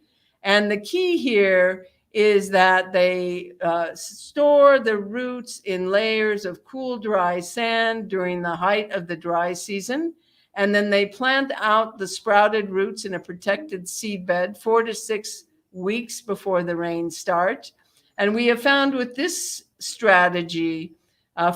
And the key here is that they store the roots in layers of cool, dry sand during the height of the dry season. And then they plant out the sprouted roots in a protected seed bed 4 to 6 weeks before the rains start. And we have found with this strategy,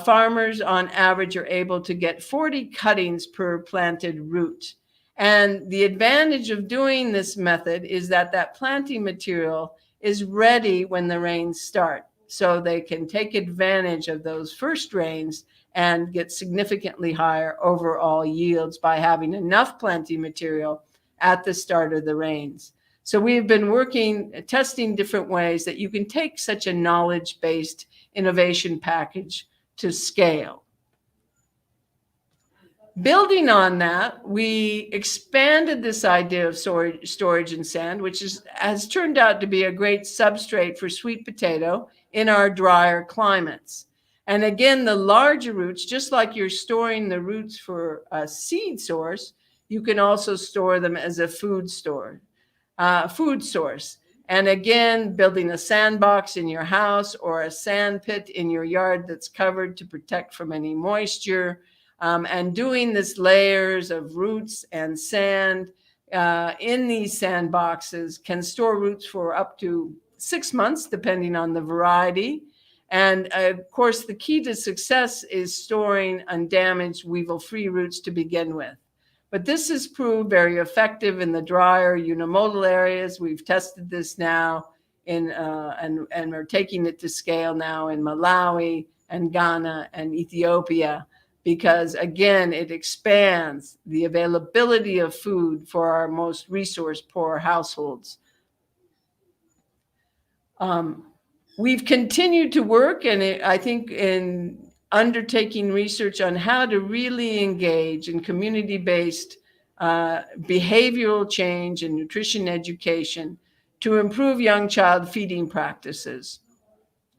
farmers on average are able to get 40 cuttings per planted root. And the advantage of doing this method is that that planting material is ready when the rains start. So they can take advantage of those first rains and get significantly higher overall yields by having enough planting material at the start of the rains. So we've been testing different ways that you can take such a knowledge-based innovation package to scale. Building on that, we expanded this idea of storage in sand, which has turned out to be a great substrate for sweet potato in our drier climates. And again, the larger roots, just like you're storing the roots for a seed source, you can also store them as a food source. And again, building a sandbox in your house or a sand pit in your yard that's covered to protect from any moisture, and doing this layers of roots and sand in these sandboxes can store roots for up to 6 months, depending on the variety. And of course, the key to success is storing undamaged weevil-free roots to begin with. But this has proved very effective in the drier unimodal areas. We've tested this now and we're taking it to scale now in Malawi and Ghana and Ethiopia, because again, it expands the availability of food for our most resource poor households. We've continued to work, and I think in undertaking research on how to really engage in community-based behavioral change and nutrition education to improve young child feeding practices.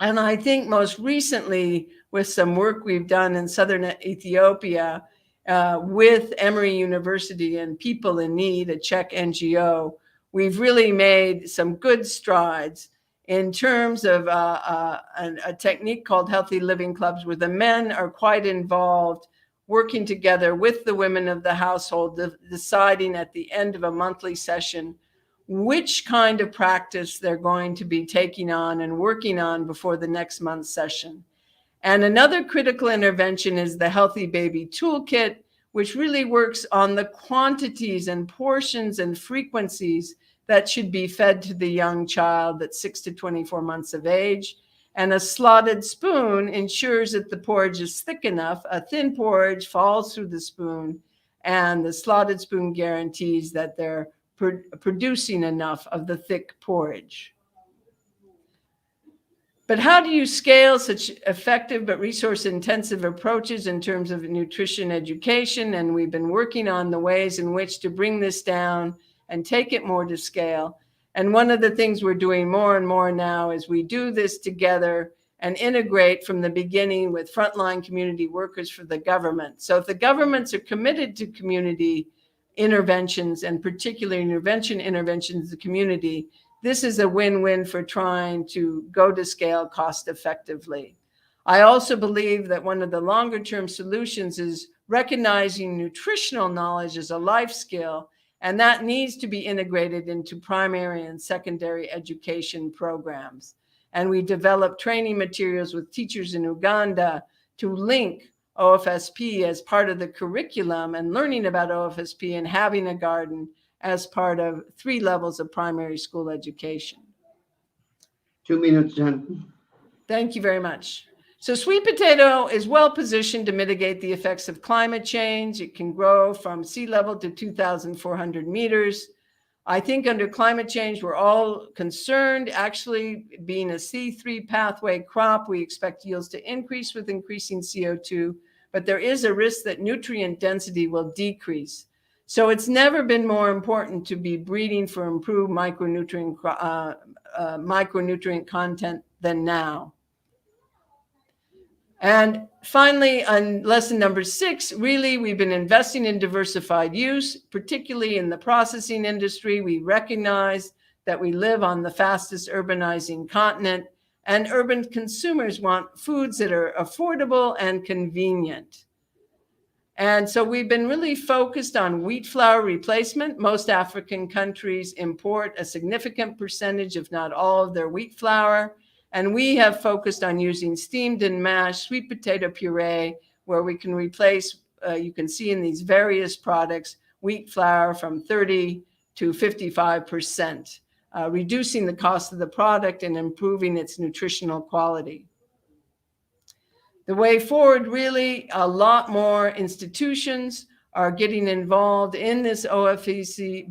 And I think most recently, with some work we've done in southern Ethiopia with Emory University and People in Need, a Czech NGO, we've really made some good strides in terms of a technique called Healthy Living Clubs, where the men are quite involved, working together with the women of the household, deciding at the end of a monthly session which kind of practice they're going to be taking on and working on before the next month's session. And another critical intervention is the Healthy Baby Toolkit, which really works on the quantities and portions and frequencies that should be fed to the young child that's 6 to 24 months of age. And a slotted spoon ensures that the porridge is thick enough. A thin porridge falls through the spoon, and the slotted spoon guarantees that they're producing enough of the thick porridge. But how do you scale such effective but resource-intensive approaches in terms of nutrition education? And we've been working on the ways in which to bring this down and take it more to scale. And one of the things we're doing more and more now is we do this together and integrate from the beginning with frontline community workers for the government. So if the governments are committed to community interventions, and particularly interventions in the community, this is a win-win for trying to go to scale cost effectively. I also believe that one of the longer-term solutions is recognizing nutritional knowledge as a life skill, and that needs to be integrated into primary and secondary education programs. And we develop training materials with teachers in Uganda to link OFSP as part of the curriculum, and learning about OFSP and having a garden as part of 3 levels of primary school education. 2 minutes, Jen. Thank you very much. So sweet potato is well positioned to mitigate the effects of climate change. It can grow from sea level to 2,400 meters. I think under climate change, we're all concerned. Actually, being a C3 pathway crop, we expect yields to increase with increasing CO2, but there is a risk that nutrient density will decrease. So it's never been more important to be breeding for improved micronutrient content than now. And finally, on lesson number 6, really, we've been investing in diversified use, particularly in the processing industry. We recognize that we live on the fastest urbanizing continent, and urban consumers want foods that are affordable and convenient. And so we've been really focused on wheat flour replacement. Most African countries import a significant percentage, if not all, of their wheat flour. And we have focused on using steamed and mashed sweet potato puree, where we can replace, you can see in these various products, wheat flour from 30 to 55%, reducing the cost of the product and improving its nutritional quality. The way forward, really, a lot more institutions are getting involved in this OFEC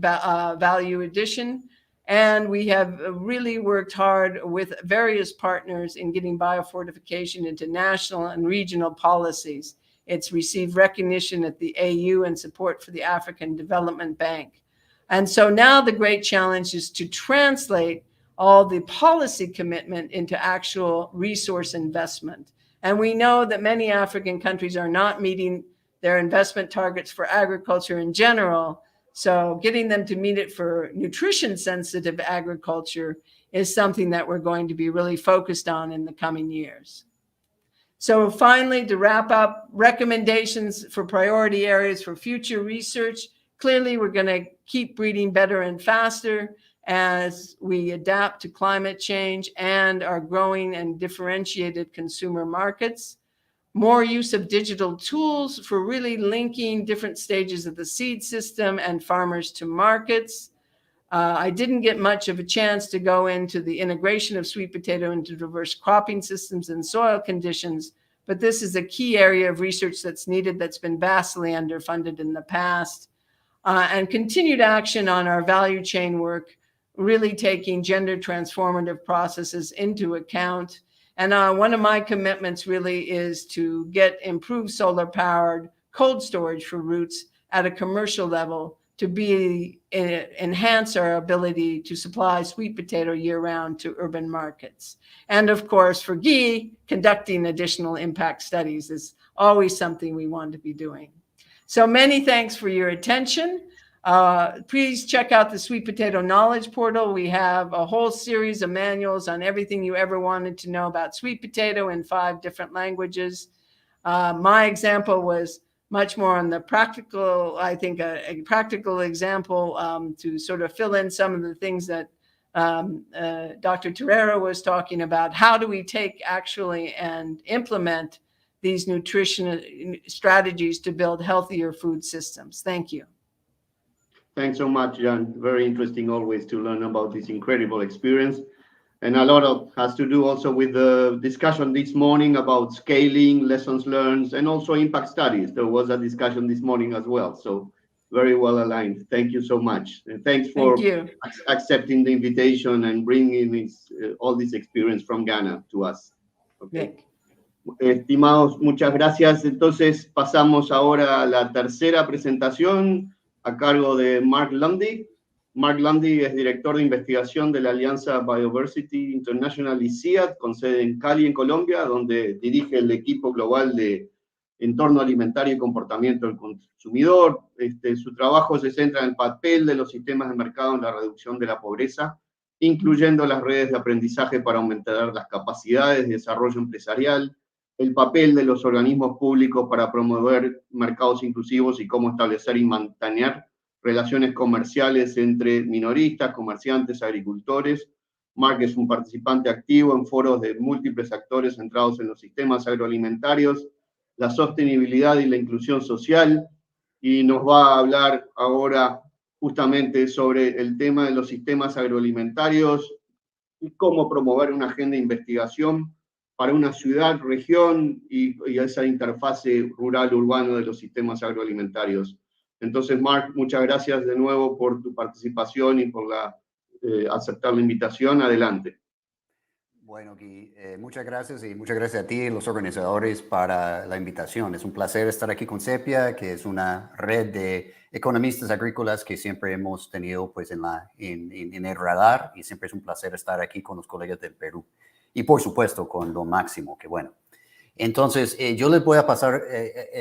value addition. And we have really worked hard with various partners in getting biofortification into national and regional policies. It's received recognition at the AU and support for the African Development Bank. And so now the great challenge is to translate all the policy commitment into actual resource investment. And we know that many African countries are not meeting their investment targets for agriculture in general. So getting them to meet it for nutrition-sensitive agriculture is something that we're going to be really focused on in the coming years. So finally, to wrap up, recommendations for priority areas for future research. Clearly, we're going to keep breeding better and faster as we adapt to climate change and our growing and differentiated consumer markets. More use of digital tools for really linking different stages of the seed system and farmers to markets. I didn't get much of a chance to go into the integration of sweet potato into diverse cropping systems and soil conditions, but this is a key area of research that's needed, that's been vastly underfunded in the past. And continued action on our value chain work really taking gender transformative processes into account. And one of my commitments really is to get improved solar-powered cold storage for roots at a commercial level to enhance our ability to supply sweet potato year-round to urban markets. And of course, for Guy, conducting additional impact studies is always something we want to be doing. So many thanks for your attention. Please check out the Sweet Potato Knowledge Portal. We have a whole series of manuals on everything you ever wanted to know about sweet potato in 5 different languages. My example was much more on the practical, I think a practical example to sort of fill in some of the things that Dr. Terrero was talking about. How do we take actually and implement these nutrition strategies to build healthier food systems? Thank you. Thanks so much, Jan. Very interesting always to learn about this incredible experience. And a lot of has to do also with the discussion this morning about scaling, lessons learned, and also impact studies. There was a discussion this morning as well. So very well aligned. Thank you so much. And thanks for accepting the invitation and bringing this, all this experience from Ghana to us. Okay. Estimados, muchas gracias. Entonces pasamos ahora a la tercera presentación a cargo de Mark Lundy. Mark Lundy es director de investigación de la Alianza Biodiversity International ICIAD, con sede en Cali, en Colombia, donde dirige el equipo global de entorno alimentario y comportamiento del consumidor. Su trabajo se centra en el papel de los sistemas de mercado en la reducción de la pobreza, incluyendo las redes de aprendizaje para aumentar las capacidades de desarrollo empresarial, el papel de los organismos públicos para promover mercados inclusivos y cómo establecer y mantener relaciones comerciales entre minoristas, comerciantes, agricultores. Mark es un participante activo en foros de múltiples actores centrados en los sistemas agroalimentarios, la sostenibilidad y la inclusión social, y nos va a hablar ahora justamente sobre el tema de los sistemas agroalimentarios y cómo promover una agenda de investigación para una ciudad, región y esa interfase rural-urbano de los sistemas agroalimentarios. Entonces, Mark, muchas gracias de nuevo por tu participación y por aceptar la invitación. Adelante. Bueno, Guy, muchas gracias y muchas gracias a ti y los organizadores para la invitación. Es un placer estar aquí con CEPIA, que es una red de economistas agrícolas que siempre hemos tenido pues, en el radar, y siempre es un placer estar aquí con los colegas del Perú. Y por supuesto con Don Máximo, que bueno. Entonces, yo les voy a pasar,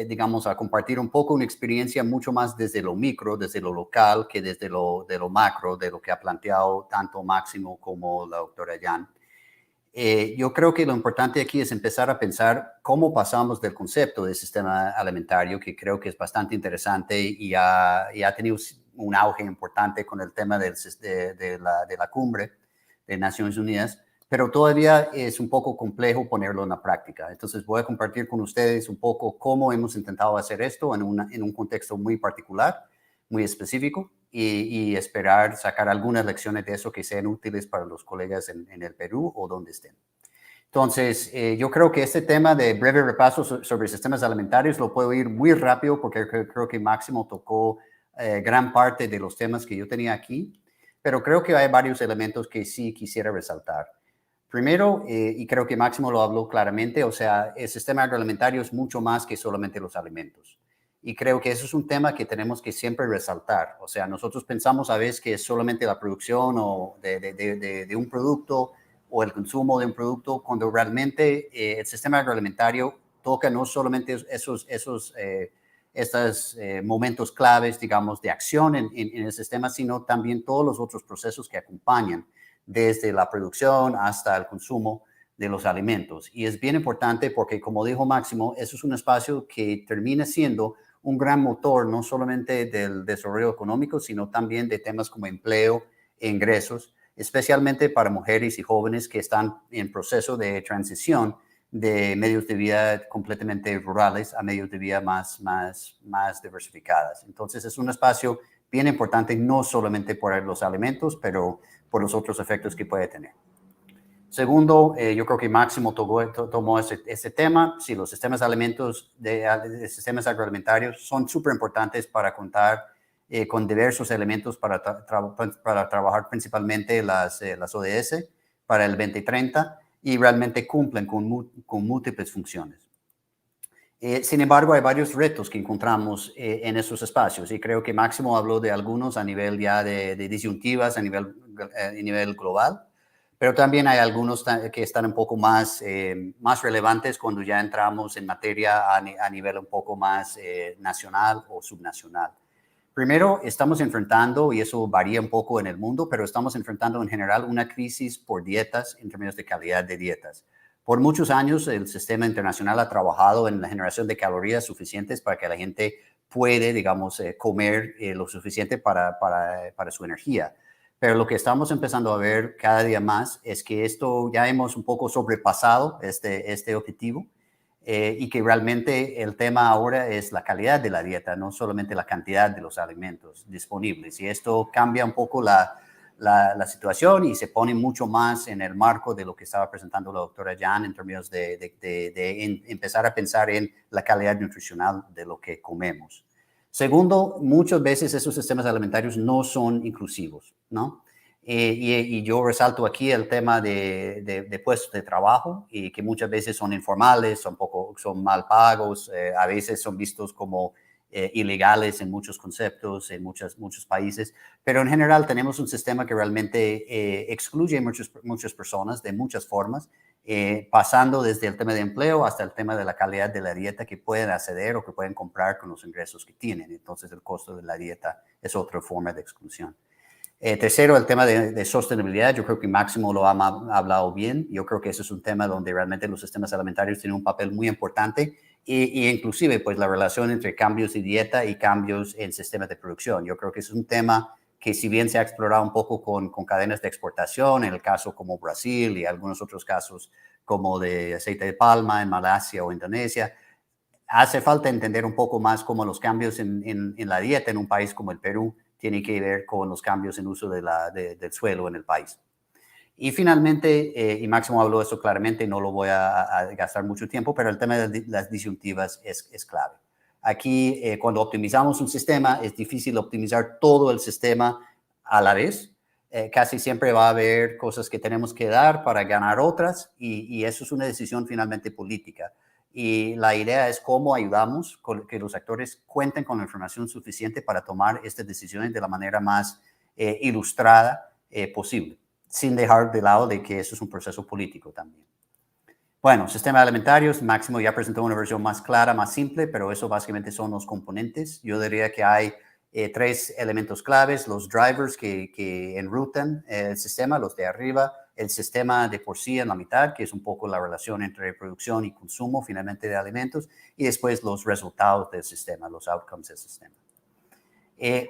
digamos, a compartir un poco una experiencia mucho más desde lo micro, desde lo local, que desde lo macro, de lo que ha planteado tanto Máximo como la doctora Jan. Yo creo que lo importante aquí es empezar a pensar cómo pasamos del concepto del sistema alimentario, que creo que es bastante interesante y ha tenido un auge importante con el tema de la cumbre de Naciones Unidas, pero todavía es un poco complejo ponerlo en la práctica. Entonces voy a compartir con ustedes un poco cómo hemos intentado hacer esto en un contexto muy particular, muy específico, y esperar sacar algunas lecciones de eso que sean útiles para los colegas en el Perú o donde estén. Entonces, yo creo que este tema de breve repaso sobre sistemas alimentarios lo puedo ir muy rápido porque creo que Máximo tocó gran parte de los temas que yo tenía aquí, pero creo que hay varios elementos que sí quisiera resaltar. Primero, y creo que Máximo lo habló claramente, o sea, el sistema agroalimentario es mucho más que solamente los alimentos. Y creo que eso es un tema que tenemos que siempre resaltar. O sea, nosotros pensamos a veces que es solamente la producción o de un producto o el consumo de un producto, cuando realmente el sistema agroalimentario toca no solamente estos momentos claves, digamos, de acción en el sistema, sino también todos los otros procesos que acompañan, desde la producción hasta el consumo de los alimentos. Y es bien importante porque, como dijo Máximo, eso es un espacio que termina siendo un gran motor, no solamente del desarrollo económico, sino también de temas como empleo e ingresos, especialmente para mujeres y jóvenes que están en proceso de transición de medios de vida completamente rurales a medios de vida más diversificadas. Entonces, es un espacio bien importante, no solamente por los alimentos, pero por los otros efectos que puede tener. Segundo, yo creo que Máximo tomó ese tema. Sí, los sistemas de sistemas agroalimentarios son súper importantes para contar con diversos elementos para trabajar principalmente las ODS para el 2030 y realmente cumplen con múltiples funciones. Sin embargo, hay varios retos que encontramos en estos espacios y creo que Máximo habló de algunos a nivel ya de disyuntivas a nivel global, pero también hay algunos que están un poco más relevantes cuando ya entramos en materia a nivel un poco más nacional o subnacional. Primero, estamos enfrentando, y eso varía un poco en el mundo, pero estamos enfrentando en general una crisis por dietas en términos de calidad de dietas. Por muchos años, el sistema internacional ha trabajado en la generación de calorías suficientes para que la gente puede, digamos, comer lo suficiente para su energía. Pero lo que estamos empezando a ver cada día más es que esto ya hemos un poco sobrepasado este objetivo y que realmente el tema ahora es la calidad de la dieta, no solamente la cantidad de los alimentos disponibles. Y esto cambia un poco la situación y se pone mucho más en el marco de lo que estaba presentando la doctora Jan en términos de empezar a pensar en la calidad nutricional de lo que comemos. Segundo, muchas veces esos sistemas alimentarios no son inclusivos, ¿no? Y yo resalto aquí el tema de puestos de trabajo y que muchas veces son informales, son mal pagos, a veces son vistos como ilegales en muchos conceptos, en muchos países, pero en general tenemos un sistema que realmente excluye muchas personas de muchas formas, pasando desde el tema de empleo hasta el tema de la calidad de la dieta que pueden acceder o que pueden comprar con los ingresos que tienen. Entonces el costo de la dieta es otra forma de exclusión. Tercero, el tema de sostenibilidad. Yo creo que Máximo lo ha hablado bien. Yo creo que ese es un tema donde realmente los sistemas alimentarios tienen un papel muy importante y inclusive pues la relación entre cambios de dieta y cambios en sistemas de producción. Yo creo que ese es un tema que si bien se ha explorado un poco con cadenas de exportación, en el caso como Brasil y algunos otros casos como de aceite de palma en Malasia o Indonesia, hace falta entender un poco más cómo los cambios en la dieta en un país como el Perú tiene que ver con los cambios en uso del suelo en el país. Y finalmente, y Máximo habló de eso claramente, no lo voy a gastar mucho tiempo, pero el tema de las disyuntivas es clave. Aquí, cuando optimizamos un sistema, es difícil optimizar todo el sistema a la vez. Casi siempre va a haber cosas que tenemos que dar para ganar otras, y eso es una decisión finalmente política. Y la idea es cómo ayudamos con que los actores cuenten con la información suficiente para tomar estas decisiones de la manera más ilustrada posible, sin dejar de lado de que eso es un proceso político también. Bueno, sistemas alimentarios, Máximo ya presentó una versión más clara, más simple, pero eso básicamente son los componentes. Yo diría que hay tres elementos claves: los drivers que enrutan el sistema, los de arriba; el sistema de por sí en la mitad, que es un poco la relación entre producción y consumo finalmente de alimentos; y después los resultados del sistema, los outcomes del sistema.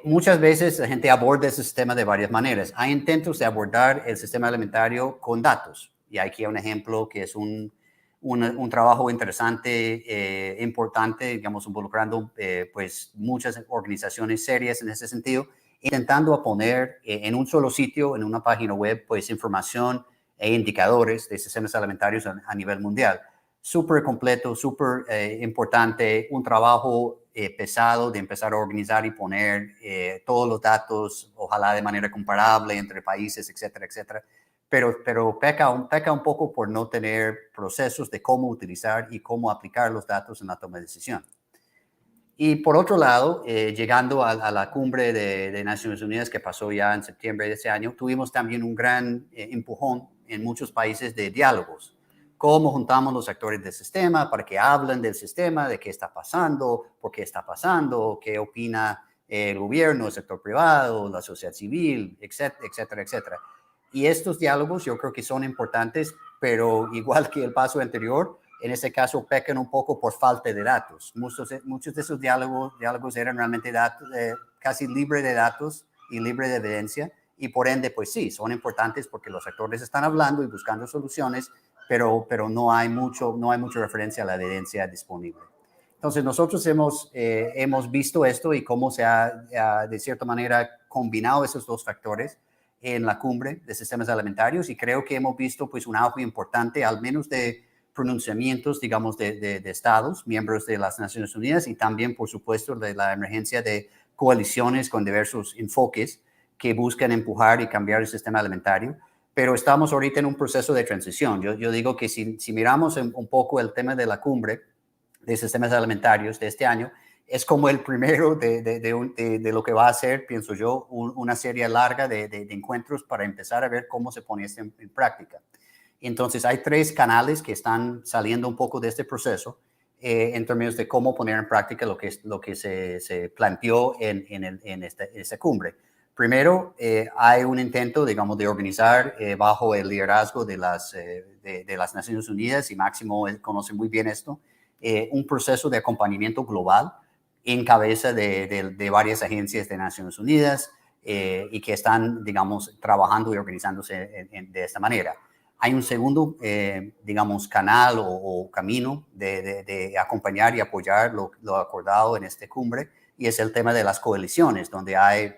Muchas veces la gente aborda ese sistema de varias maneras. Hay intentos de abordar el sistema alimentario con datos. Y aquí hay un ejemplo que es un trabajo interesante, importante, digamos, involucrando pues muchas organizaciones serias en ese sentido, intentando poner en un solo sitio, en una página web, pues información e indicadores de sistemas alimentarios a nivel mundial. Súper completo, súper importante, un trabajo pesado de empezar a organizar y poner todos los datos, ojalá de manera comparable entre países, etcétera, etcétera. Pero peca un poco por no tener procesos de cómo utilizar y cómo aplicar los datos en la toma de decisión. Y por otro lado, llegando a la cumbre de Naciones Unidas que pasó ya en septiembre de ese año, tuvimos también un gran empujón en muchos países de diálogos. Cómo juntamos los actores del sistema para que hablen del sistema, de qué está pasando, por qué está pasando, qué opina el gobierno, el sector privado, la sociedad civil, etcétera, etcétera, etcétera. Y estos diálogos yo creo que son importantes, pero igual que el paso anterior, en ese caso pecan un poco por falta de datos. Muchos de esos diálogos eran realmente casi libres de datos y libre de evidencia, y por ende, pues sí, son importantes porque los actores están hablando y buscando soluciones, pero no hay mucha referencia a la evidencia disponible. Entonces, nosotros hemos visto esto y cómo se ha, de cierta manera, combinado esos dos factores en la cumbre de sistemas alimentarios, y creo que hemos visto pues un auge importante, al menos de pronunciamientos, digamos, de estados, miembros de las Naciones Unidas, y también, por supuesto, de la emergencia de coaliciones con diversos enfoques que buscan empujar y cambiar el sistema alimentario. Pero estamos ahorita en un proceso de transición. Yo digo que si miramos un poco el tema de la cumbre de sistemas alimentarios de este año, es como el primero de lo que va a ser, pienso yo, una serie larga de encuentros para empezar a ver cómo se pone esto en práctica. Entonces, hay 3 canales que están saliendo un poco de este proceso en términos de cómo poner en práctica lo que se planteó en esta cumbre. Primero, hay un intento, digamos, de organizar bajo el liderazgo de las Naciones Unidas, y Máximo conoce muy bien esto, un proceso de acompañamiento global en cabeza de varias agencias de Naciones Unidas y que están, digamos, trabajando y organizándose de esta manera. Hay un segundo, digamos, canal o camino de acompañar y apoyar lo acordado en esta cumbre, y es el tema de las coaliciones, donde hay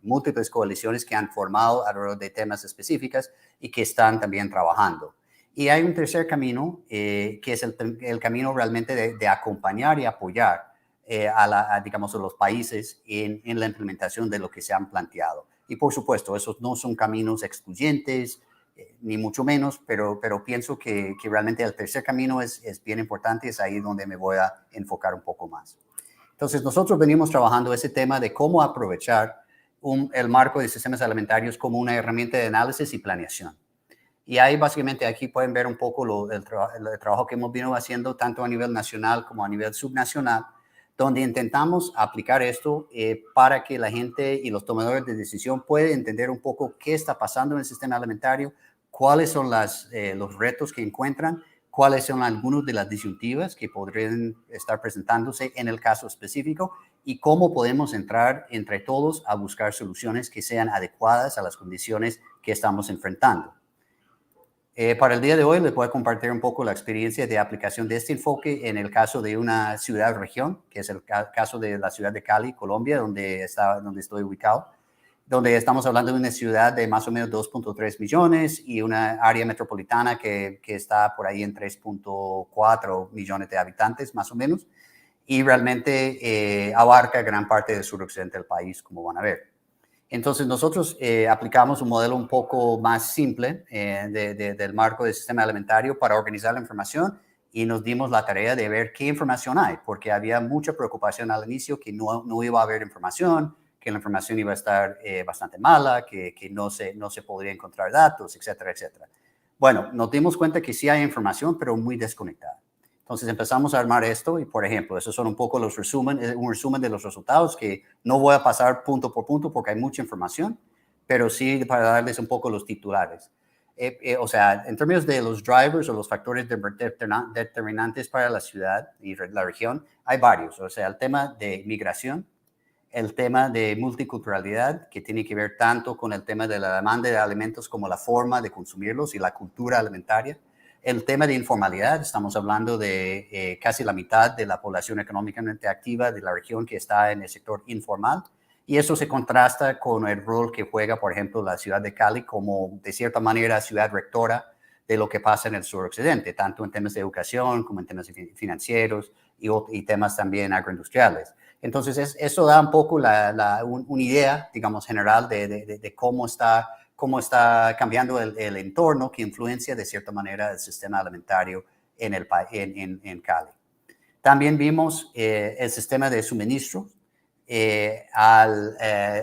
múltiples coaliciones que han formado alrededor de temas específicos y que están también trabajando. Y hay un tercer camino, que es el camino realmente de acompañar y apoyar digamos, a los países en la implementación de lo que se han planteado. Y por supuesto, esos no son caminos excluyentes, ni mucho menos, pero pienso que realmente el tercer camino es bien importante, es ahí donde me voy a enfocar un poco más. Entonces, nosotros venimos trabajando ese tema de cómo aprovechar el marco de sistemas alimentarios como una herramienta de análisis y planeación. Y ahí básicamente aquí pueden ver un poco el trabajo que hemos venido haciendo tanto a nivel nacional como a nivel subnacional, donde intentamos aplicar esto para que la gente y los tomadores de decisión puedan entender un poco qué está pasando en el sistema alimentario, cuáles son los retos que encuentran, cuáles son algunas de las disyuntivas que podrían estar presentándose en el caso específico, y cómo podemos entrar entre todos a buscar soluciones que sean adecuadas a las condiciones que estamos enfrentando. Para el día de hoy les voy a compartir un poco la experiencia de aplicación de este enfoque en el caso de una ciudad-región, que es el caso de la ciudad de Cali, Colombia, donde estoy ubicado, donde estamos hablando de una ciudad de más o menos 2.3 millones y una área metropolitana que está por ahí en 3.4 millones de habitantes, más o menos, y realmente abarca gran parte del suroccidente del país, como van a ver. Entonces, nosotros aplicamos un modelo un poco más simple del marco del sistema alimentario para organizar la información, y nos dimos la tarea de ver qué información hay, porque había mucha preocupación al inicio que no iba a haber información, que la información iba a estar bastante mala, que no se podría encontrar datos, etcétera, etcétera. Bueno, nos dimos cuenta que sí hay información, pero muy desconectada. Entonces empezamos a armar esto y, por ejemplo, esos son un poco un resumen de los resultados, que no voy a pasar punto por punto porque hay mucha información, pero sí para darles un poco los titulares. O sea, en términos de los drivers o los factores determinantes para la ciudad y la región, hay varios. O sea, el tema de migración, el tema de multiculturalidad, que tiene que ver tanto con el tema de la demanda de alimentos como la forma de consumirlos y la cultura alimentaria. El tema de informalidad, estamos hablando de casi la mitad de la población económicamente activa de la región que está en el sector informal, y eso se contrasta con el rol que juega, por ejemplo, la ciudad de Cali como, de cierta manera, ciudad rectora de lo que pasa en el suroccidente, tanto en temas de educación como en temas financieros y temas también agroindustriales. Entonces, eso da un poco una idea, digamos, general de cómo está cambiando el entorno que influencia de cierta manera el sistema alimentario en Cali. También vimos el sistema de suministro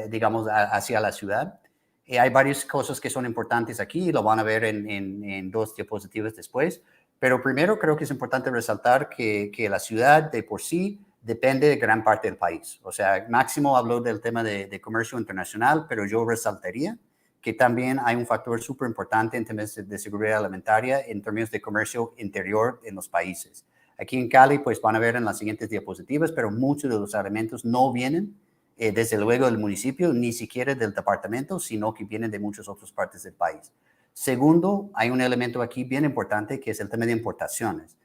digamos, hacia la ciudad. Hay varias cosas que son importantes aquí, lo van a ver en 2 diapositivas después, pero primero creo que es importante resaltar que la ciudad de por sí depende de gran parte del país. O sea, Máximo habló del tema de comercio internacional, pero yo resaltaría que también hay un factor súper importante en temas de seguridad alimentaria, en términos de comercio interior en los países. Aquí en Cali, pues van a ver en las siguientes diapositivas, pero muchos de los alimentos no vienen desde luego del municipio, ni siquiera del departamento, sino que vienen de muchas otras partes del país. Segundo, hay un elemento aquí bien importante que es el tema de importaciones.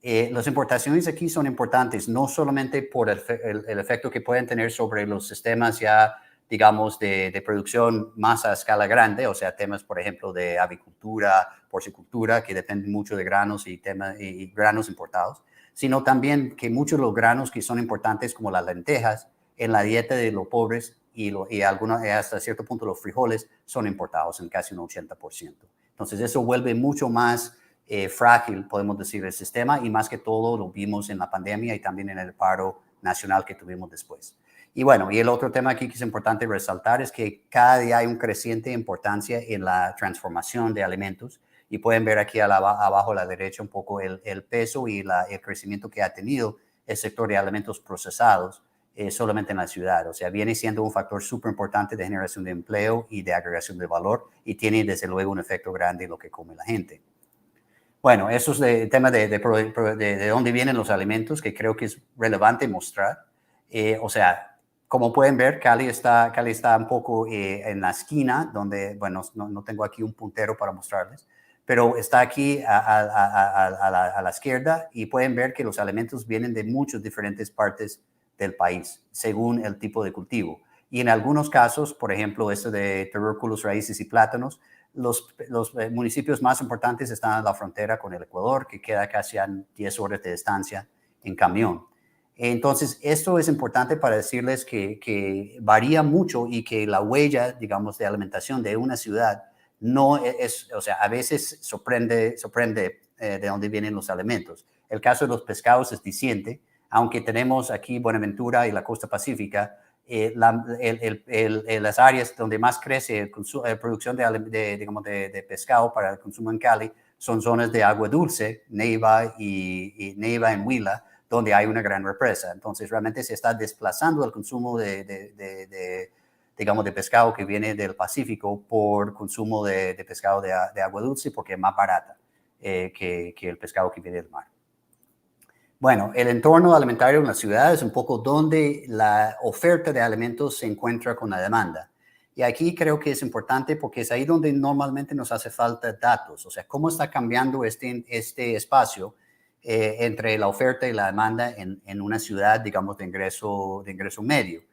Las importaciones aquí son importantes no solamente por el efecto que pueden tener sobre los sistemas ya digamos, de producción más a escala grande, o sea, temas, por ejemplo, de avicultura, porcicultura, que dependen mucho de granos y granos importados, sino también que muchos de los granos que son importantes, como las lentejas, en la dieta de los pobres y hasta cierto punto los frijoles son importados en casi un 80%. Entonces, eso vuelve mucho más frágil, podemos decir, el sistema, y más que todo lo vimos en la pandemia y también en el paro nacional que tuvimos después. Y bueno, y el otro tema aquí que es importante resaltar es que cada día hay una creciente importancia en la transformación de alimentos. Y pueden ver aquí abajo a la derecha un poco el peso y el crecimiento que ha tenido el sector de alimentos procesados solamente en la ciudad. O sea, viene siendo un factor súper importante de generación de empleo y de agregación de valor y tiene desde luego un efecto grande en lo que come la gente. Bueno, eso es el tema de dónde vienen los alimentos, que creo que es relevante mostrar. O sea, como pueden ver, Cali está un poco en la esquina, donde, bueno, no tengo aquí un puntero para mostrarles, pero está aquí a la izquierda y pueden ver que los alimentos vienen de muchas diferentes partes del país, según el tipo de cultivo. Y en algunos casos, por ejemplo, este de tubérculos, raíces y plátanos, los municipios más importantes están a la frontera con el Ecuador, que queda casi a 10 horas de distancia en camión. Entonces, esto es importante para decirles que varía mucho y que la huella, digamos, de alimentación de una ciudad no es, o sea, a veces sorprende de dónde vienen los alimentos. El caso de los pescados es diciente, aunque tenemos aquí Buenaventura y la costa pacífica, las áreas donde más crece la producción de pescado para el consumo en Cali son zonas de agua dulce, Neiva y Neiva en Huila, donde hay una gran represa. Entonces, realmente se está desplazando el consumo de pescado que viene del Pacífico por consumo de pescado de agua dulce, porque es más barata que el pescado que viene del mar. Bueno, el entorno alimentario en la ciudad es un poco donde la oferta de alimentos se encuentra con la demanda. Y aquí creo que es importante porque es ahí donde normalmente nos hace falta datos. O sea, cómo está cambiando este espacio entre la oferta y la demanda en una ciudad, digamos, de ingreso medio.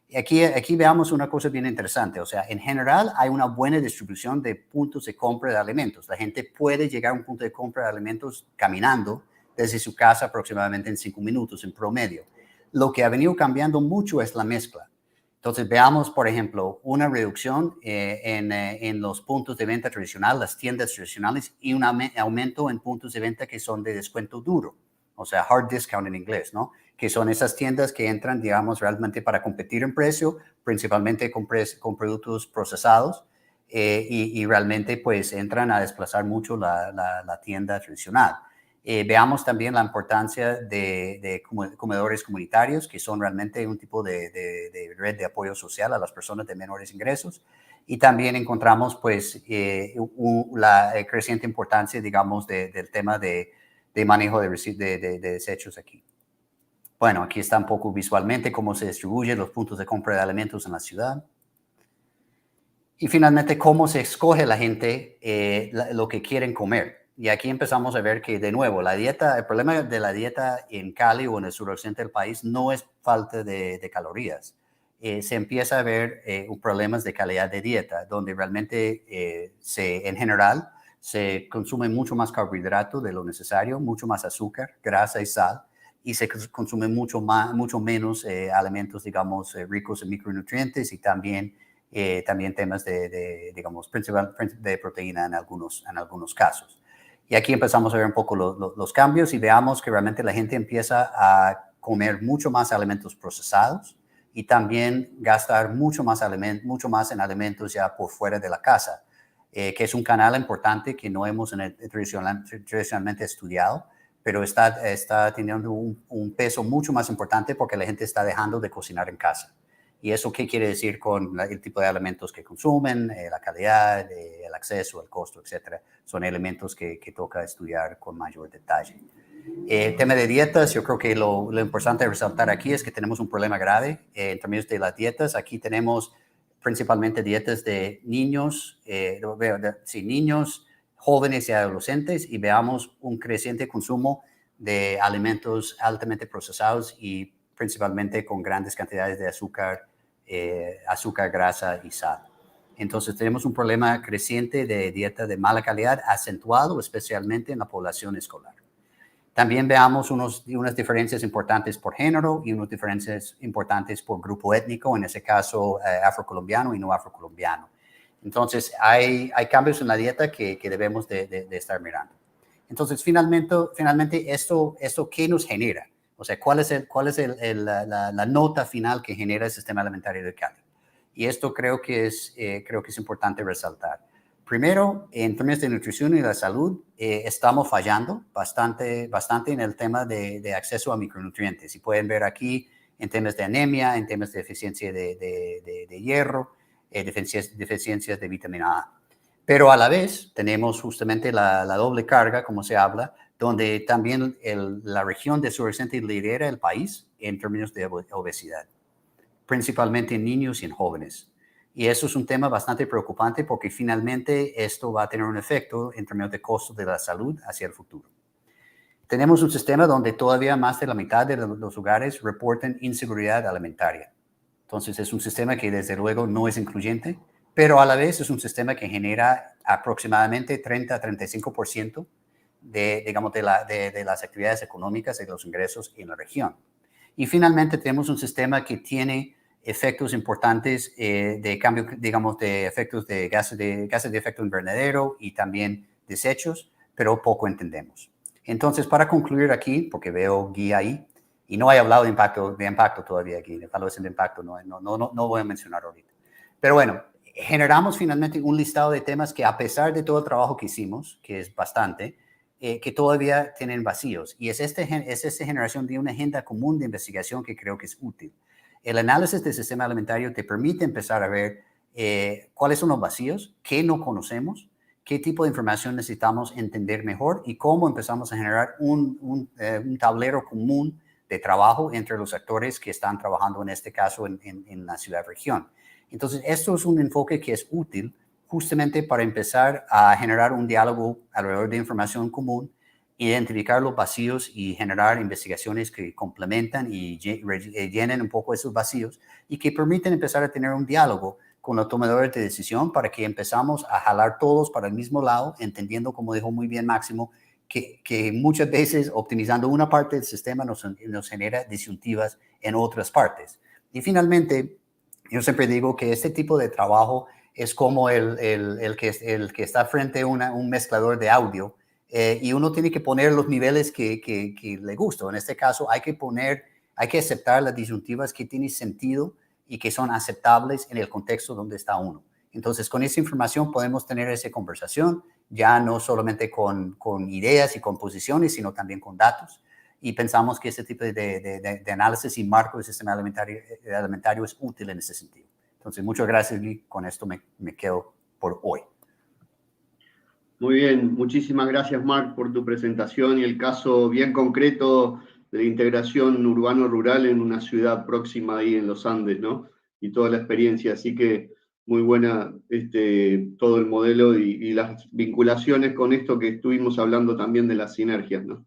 Y aquí veamos una cosa bien interesante. O sea, en general hay una buena distribución de puntos de compra de alimentos. La gente puede llegar a un punto de compra de alimentos caminando desde su casa aproximadamente en 5 minutos en promedio. Lo que ha venido cambiando mucho es la mezcla. Entonces, veamos, por ejemplo, una reducción en los puntos de venta tradicional, las tiendas tradicionales, y un aumento en puntos de venta que son de descuento duro, o sea, hard discount en inglés, ¿no? Que son esas tiendas que entran, digamos, realmente para competir en precio, principalmente con productos procesados, y realmente, pues, entran a desplazar mucho la tienda tradicional. Veamos también la importancia de comedores comunitarios, que son realmente un tipo de red de apoyo social a las personas de menores ingresos. Y también encontramos, pues, la creciente importancia, digamos, del tema de manejo de desechos aquí. Bueno, aquí está un poco visualmente cómo se distribuyen los puntos de compra de alimentos en la ciudad. Y finalmente, cómo se escoge la gente lo que quieren comer. Y aquí empezamos a ver que, de nuevo, el problema de la dieta en Cali o en el suroccidente del país no es falta de calorías. Se empieza a ver problemas de calidad de dieta, donde realmente en general se consume mucho más carbohidrato de lo necesario, mucho más azúcar, grasa y sal, y se consume mucho menos alimentos, digamos, ricos en micronutrientes y también temas digamos, de proteína en algunos casos. Y aquí empezamos a ver un poco los cambios y veamos que realmente la gente empieza a comer mucho más alimentos procesados y también gastar mucho más en alimentos ya por fuera de la casa, que es un canal importante que no hemos tradicionalmente estudiado, pero está teniendo un peso mucho más importante porque la gente está dejando de cocinar en casa. ¿Y eso qué quiere decir con el tipo de alimentos que consumen, la calidad, el acceso, el costo, etcétera? Son elementos que toca estudiar con mayor detalle. El tema de dietas, yo creo que lo importante de resaltar aquí es que tenemos un problema grave en términos de las dietas. Aquí tenemos principalmente dietas de niños, niños, jóvenes y adolescentes, y veamos un creciente consumo de alimentos altamente procesados y principalmente con grandes cantidades de azúcar azúcar, grasa y sal. Entonces tenemos un problema creciente de dieta de mala calidad, acentuado especialmente en la población escolar. También veamos unas diferencias importantes por género y unas diferencias importantes por grupo étnico, en ese caso afrocolombiano y no afrocolombiano. Entonces hay cambios en la dieta que debemos de estar mirando. Entonces finalmente esto ¿qué nos genera? O sea, ¿cuál es la nota final que genera el sistema alimentario de Cali? Y esto creo que es importante resaltar. Primero, en términos de nutrición y la salud, estamos fallando bastante en el tema de acceso a micronutrientes. Y pueden ver aquí en temas de anemia, en temas de deficiencia de hierro, deficiencias de vitamina A. Pero a la vez tenemos justamente la doble carga, como se habla, donde también la región de suroccidente lidera el país en términos de obesidad, principalmente en niños y en jóvenes. Y eso es un tema bastante preocupante porque finalmente esto va a tener un efecto en términos de costo de la salud hacia el futuro. Tenemos un sistema donde todavía más de la mitad de los hogares reportan inseguridad alimentaria. Entonces es un sistema que desde luego no es incluyente, pero a la vez es un sistema que genera aproximadamente 30 a 35% de las actividades económicas y los ingresos en la región. Y finalmente tenemos un sistema que tiene efectos importantes de cambio, digamos, de efectos de gases de efecto invernadero y también desechos, pero poco entendemos. Entonces, para concluir aquí, porque veo Guy ahí, y no he hablado de impacto todavía aquí, de evaluación de impacto, no voy a mencionar ahorita. Pero bueno, generamos finalmente un listado de temas que a pesar de todo el trabajo que hicimos, que es bastante, que todavía tienen vacíos. Y es esta generación de una agenda común de investigación que creo que es útil. El análisis del sistema alimentario te permite empezar a ver cuáles son los vacíos, qué no conocemos, qué tipo de información necesitamos entender mejor y cómo empezamos a generar un tablero común de trabajo entre los actores que están trabajando en este caso en la ciudad-región. Entonces, esto es un enfoque que es útil justamente para empezar a generar un diálogo alrededor de información común, identificar los vacíos y generar investigaciones que complementan y llenen un poco esos vacíos y que permiten empezar a tener un diálogo con los tomadores de decisión para que empezamos a jalar todos para el mismo lado, entendiendo, como dijo muy bien Máximo, que muchas veces optimizando una parte del sistema nos genera disyuntivas en otras partes. Y finalmente, yo siempre digo que este tipo de trabajo es como el que está frente a un mezclador de audio y uno tiene que poner los niveles que le gustan. En este caso hay que aceptar las disyuntivas que tienen sentido y que son aceptables en el contexto donde está uno. Entonces, con esa información podemos tener esa conversación, ya no solamente con ideas y con posiciones, sino también con datos. Y pensamos que ese tipo de análisis y marco del sistema alimentario es útil en ese sentido. Entonces, muchas gracias, Lee. Con esto me quedo por hoy. Muy bien, muchísimas gracias, Marc, por tu presentación y el caso bien concreto de la integración urbano-rural en una ciudad próxima ahí en los Andes, ¿no? Y toda la experiencia, así que muy buena todo el modelo y las vinculaciones con esto que estuvimos hablando también de las sinergias, ¿no?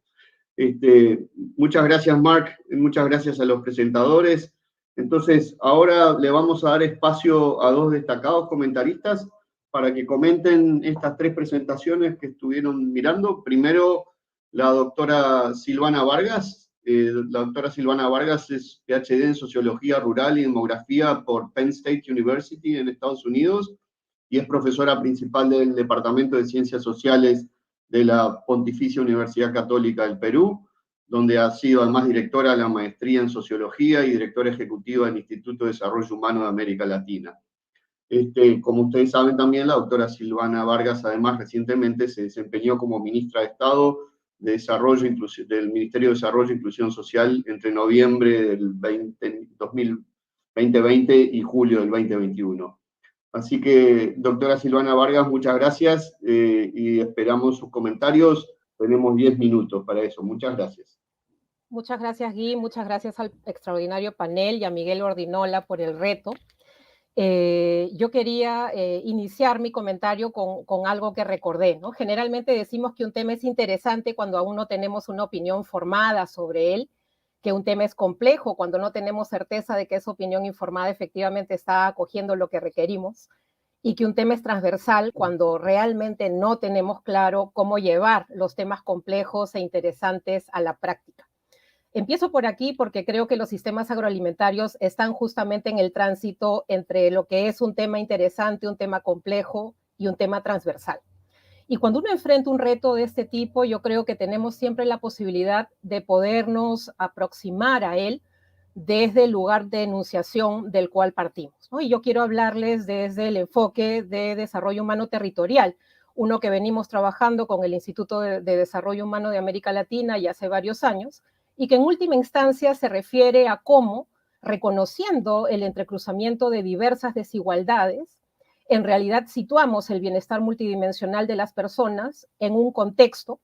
Muchas gracias, Marc, muchas gracias a los presentadores. Entonces, ahora le vamos a dar espacio a dos destacados comentaristas para que comenten estas tres presentaciones que estuvieron mirando. Primero, la doctora Silvana Vargas. La doctora Silvana Vargas es PhD en Sociología Rural y Demografía por Penn State University en Estados Unidos y es profesora principal del Departamento de Ciencias Sociales de la Pontificia Universidad Católica del Perú, donde ha sido además directora de la maestría en Sociología y directora ejecutiva del Instituto de Desarrollo Humano de América Latina. Como ustedes saben también, la doctora Silvana Vargas, además, recientemente se desempeñó como ministra de Estado de Desarrollo, del Ministerio de Desarrollo e Inclusión Social entre noviembre del 2020 y julio del 2021. Así que, doctora Silvana Vargas, muchas gracias y esperamos sus comentarios. Tenemos 10 minutos para eso. Muchas gracias. Muchas gracias, Guy. Muchas gracias al extraordinario panel y a Miguel Ordinola por el reto. Yo quería iniciar mi comentario con algo que recordé, ¿no? Generalmente decimos que un tema es interesante cuando aún no tenemos una opinión formada sobre él, que un tema es complejo cuando no tenemos certeza de que esa opinión informada efectivamente está acogiendo lo que requerimos, y que un tema es transversal cuando realmente no tenemos claro cómo llevar los temas complejos e interesantes a la práctica. Empiezo por aquí porque creo que los sistemas agroalimentarios están justamente en el tránsito entre lo que es un tema interesante, un tema complejo y un tema transversal. Y cuando uno enfrenta un reto de este tipo, yo creo que tenemos siempre la posibilidad de podernos aproximar a él desde el lugar de enunciación del cual partimos, ¿no? Y yo quiero hablarles desde el enfoque de desarrollo humano territorial, uno que venimos trabajando con el Instituto de Desarrollo Humano de América Latina ya hace varios años, y que en última instancia se refiere a cómo, reconociendo el entrecruzamiento de diversas desigualdades, en realidad situamos el bienestar multidimensional de las personas en un contexto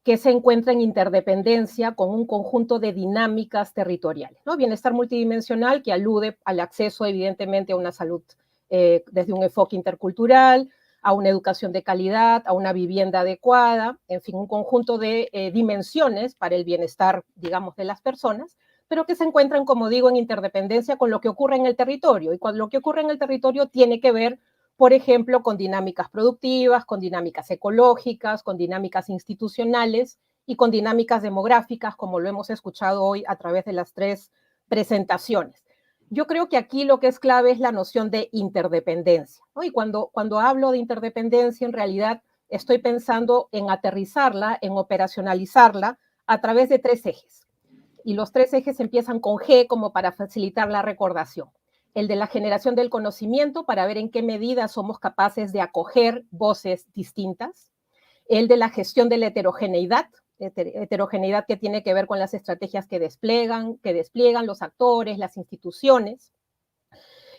que se encuentra en interdependencia con un conjunto de dinámicas territoriales, ¿no? Bienestar multidimensional que alude al acceso, evidentemente, a una salud desde un enfoque intercultural, a una educación de calidad, a una vivienda adecuada, en fin, un conjunto de dimensiones para el bienestar, digamos, de las personas, pero que se encuentran, como digo, en interdependencia con lo que ocurre en el territorio. Y cuando lo que ocurre en el territorio tiene que ver, por ejemplo, con dinámicas productivas, con dinámicas ecológicas, con dinámicas institucionales y con dinámicas demográficas, como lo hemos escuchado hoy a través de las 3 presentaciones. Yo creo que aquí lo que es clave es la noción de interdependencia, ¿no? Y cuando hablo de interdependencia, en realidad estoy pensando en aterrizarla, en operacionalizarla a través de 3 ejes. Y los 3 ejes empiezan con G como para facilitar la recordación. El de la generación del conocimiento para ver en qué medida somos capaces de acoger voces distintas, el de la gestión de la heterogeneidad que tiene que ver con las estrategias que despliegan los actores, las instituciones,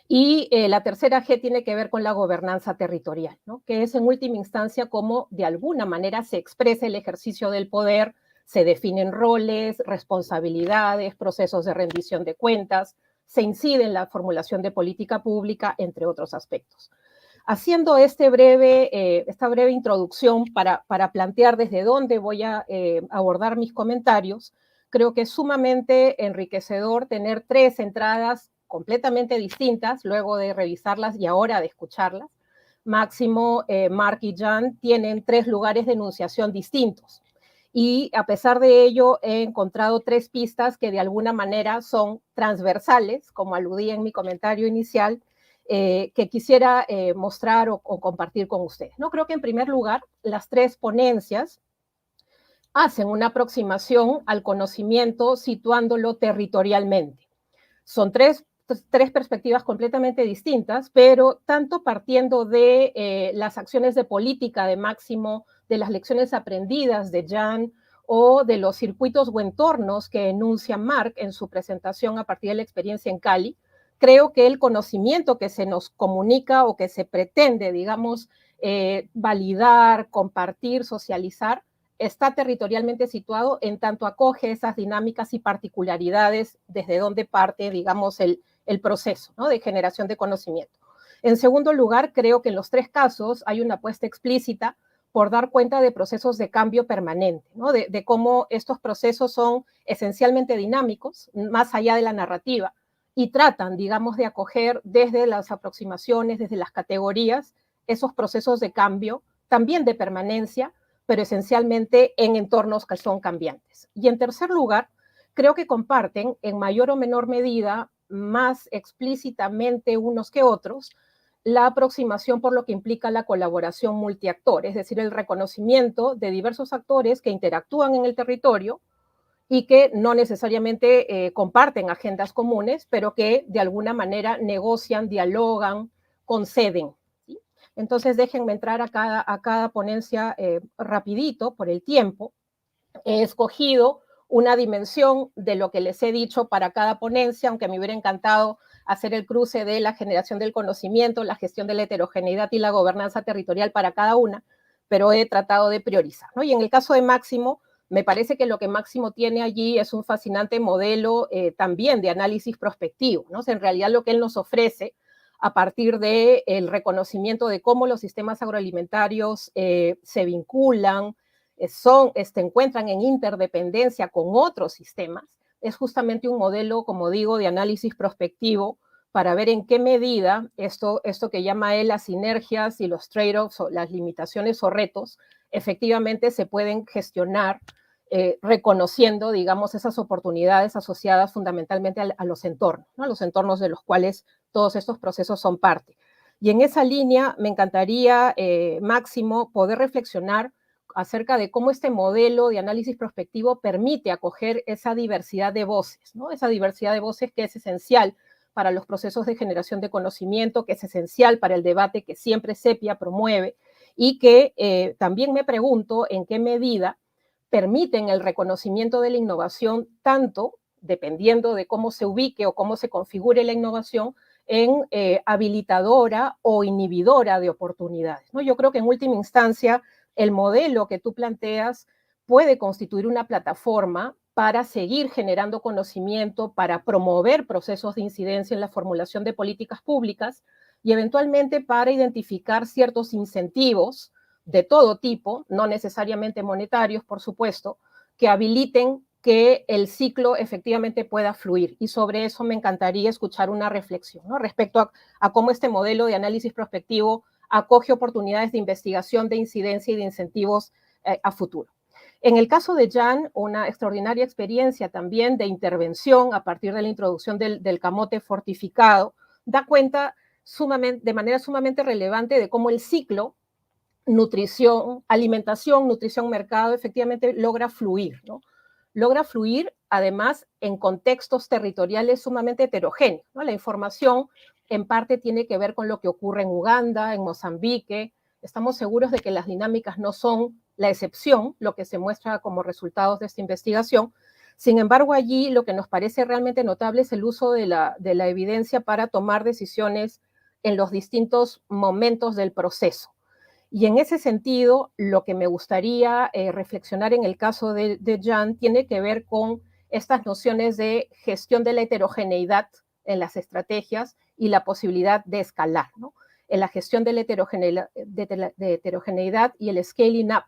y la tercera G tiene que ver con la gobernanza territorial, ¿no? Que es en última instancia cómo de alguna manera se expresa el ejercicio del poder, se definen roles, responsabilidades, procesos de rendición de cuentas, se incide en la formulación de política pública, entre otros aspectos. Haciendo esta breve introducción para plantear desde dónde voy a abordar mis comentarios, creo que es sumamente enriquecedor tener 3 entradas completamente distintas, luego de revisarlas y ahora de escucharlas. Máximo, Mark y Jan tienen 3 lugares de enunciación distintos. Y a pesar de ello, he encontrado 3 pistas que de alguna manera son transversales, como aludí en mi comentario inicial, que quisiera mostrar o compartir con ustedes, ¿no? Creo que en primer lugar, las 3 ponencias hacen una aproximación al conocimiento situándolo territorialmente. Son 3 perspectivas completamente distintas, pero tanto partiendo de las acciones de política de Máximo, de las lecciones aprendidas de Jan o de los circuitos o entornos que enuncia Mark en su presentación a partir de la experiencia en Cali, creo que el conocimiento que se nos comunica o que se pretende, digamos, validar, compartir, socializar, está territorialmente situado en tanto acoge esas dinámicas y particularidades desde donde parte, digamos, el proceso, ¿no?, de generación de conocimiento. En segundo lugar, creo que en los 3 casos hay una apuesta explícita por dar cuenta de procesos de cambio permanente, ¿no?, de cómo estos procesos son esencialmente dinámicos, más allá de la narrativa, y tratan, digamos, de acoger desde las aproximaciones, desde las categorías, esos procesos de cambio, también de permanencia, pero esencialmente en entornos que son cambiantes. Y en tercer lugar, creo que comparten en mayor o menor medida, más explícitamente unos que otros, la aproximación por lo que implica la colaboración multiactor, es decir, el reconocimiento de diversos actores que interactúan en el territorio y que no necesariamente comparten agendas comunes, pero que de alguna manera negocian, dialogan, conceden. ¿Sí? Entonces, déjenme entrar a cada ponencia rapidito por el tiempo. He escogido una dimensión de lo que les he dicho para cada ponencia, aunque me hubiera encantado hacer el cruce de la generación del conocimiento, la gestión de la heterogeneidad y la gobernanza territorial para cada una, pero he tratado de priorizar, ¿no? Y en el caso de Máximo, me parece que lo que Máximo tiene allí es un fascinante modelo también de análisis prospectivo, ¿no? O sea, en realidad lo que él nos ofrece a partir del reconocimiento de cómo los sistemas agroalimentarios se vinculan, se encuentran en interdependencia con otros sistemas, es justamente un modelo, como digo, de análisis prospectivo para ver en qué medida esto que llama él las sinergias y los trade-offs o las limitaciones o retos efectivamente se pueden gestionar reconociendo, digamos, esas oportunidades asociadas fundamentalmente a los entornos, ¿no? A los entornos de los cuales todos estos procesos son parte. Y en esa línea me encantaría, Máximo, poder reflexionar acerca de cómo este modelo de análisis prospectivo permite acoger esa diversidad de voces, ¿no? Esa diversidad de voces que es esencial para los procesos de generación de conocimiento, que es esencial para el debate que siempre CEPIA promueve, y que también me pregunto en qué medida permiten el reconocimiento de la innovación tanto, dependiendo de cómo se ubique o cómo se configure la innovación, en habilitadora o inhibidora de oportunidades, ¿no? Yo creo que en última instancia el modelo que tú planteas puede constituir una plataforma para seguir generando conocimiento, para promover procesos de incidencia en la formulación de políticas públicas y eventualmente para identificar ciertos incentivos de todo tipo, no necesariamente monetarios, por supuesto, que habiliten que el ciclo efectivamente pueda fluir. Y sobre eso me encantaría escuchar una reflexión, ¿no? Respecto a cómo este modelo de análisis prospectivo acoge oportunidades de investigación, de incidencia y de incentivos a futuro. En el caso de Jan, una extraordinaria experiencia también de intervención a partir de la introducción del camote fortificado, da cuenta de manera sumamente relevante de cómo el ciclo nutrición, alimentación, nutrición, mercado, efectivamente logra fluir, ¿no? Logra fluir, además, en contextos territoriales sumamente heterogéneos, ¿no? La información, en parte, tiene que ver con lo que ocurre en Uganda, en Mozambique. Estamos seguros de que las dinámicas no son la excepción, lo que se muestra como resultados de esta investigación. Sin embargo, allí lo que nos parece realmente notable es el uso de la evidencia para tomar decisiones en los distintos momentos del proceso. Y en ese sentido, lo que me gustaría reflexionar en el caso de Jan tiene que ver con estas nociones de gestión de la heterogeneidad en las estrategias y la posibilidad de escalar, ¿no? En la gestión de la heterogeneidad y el scaling up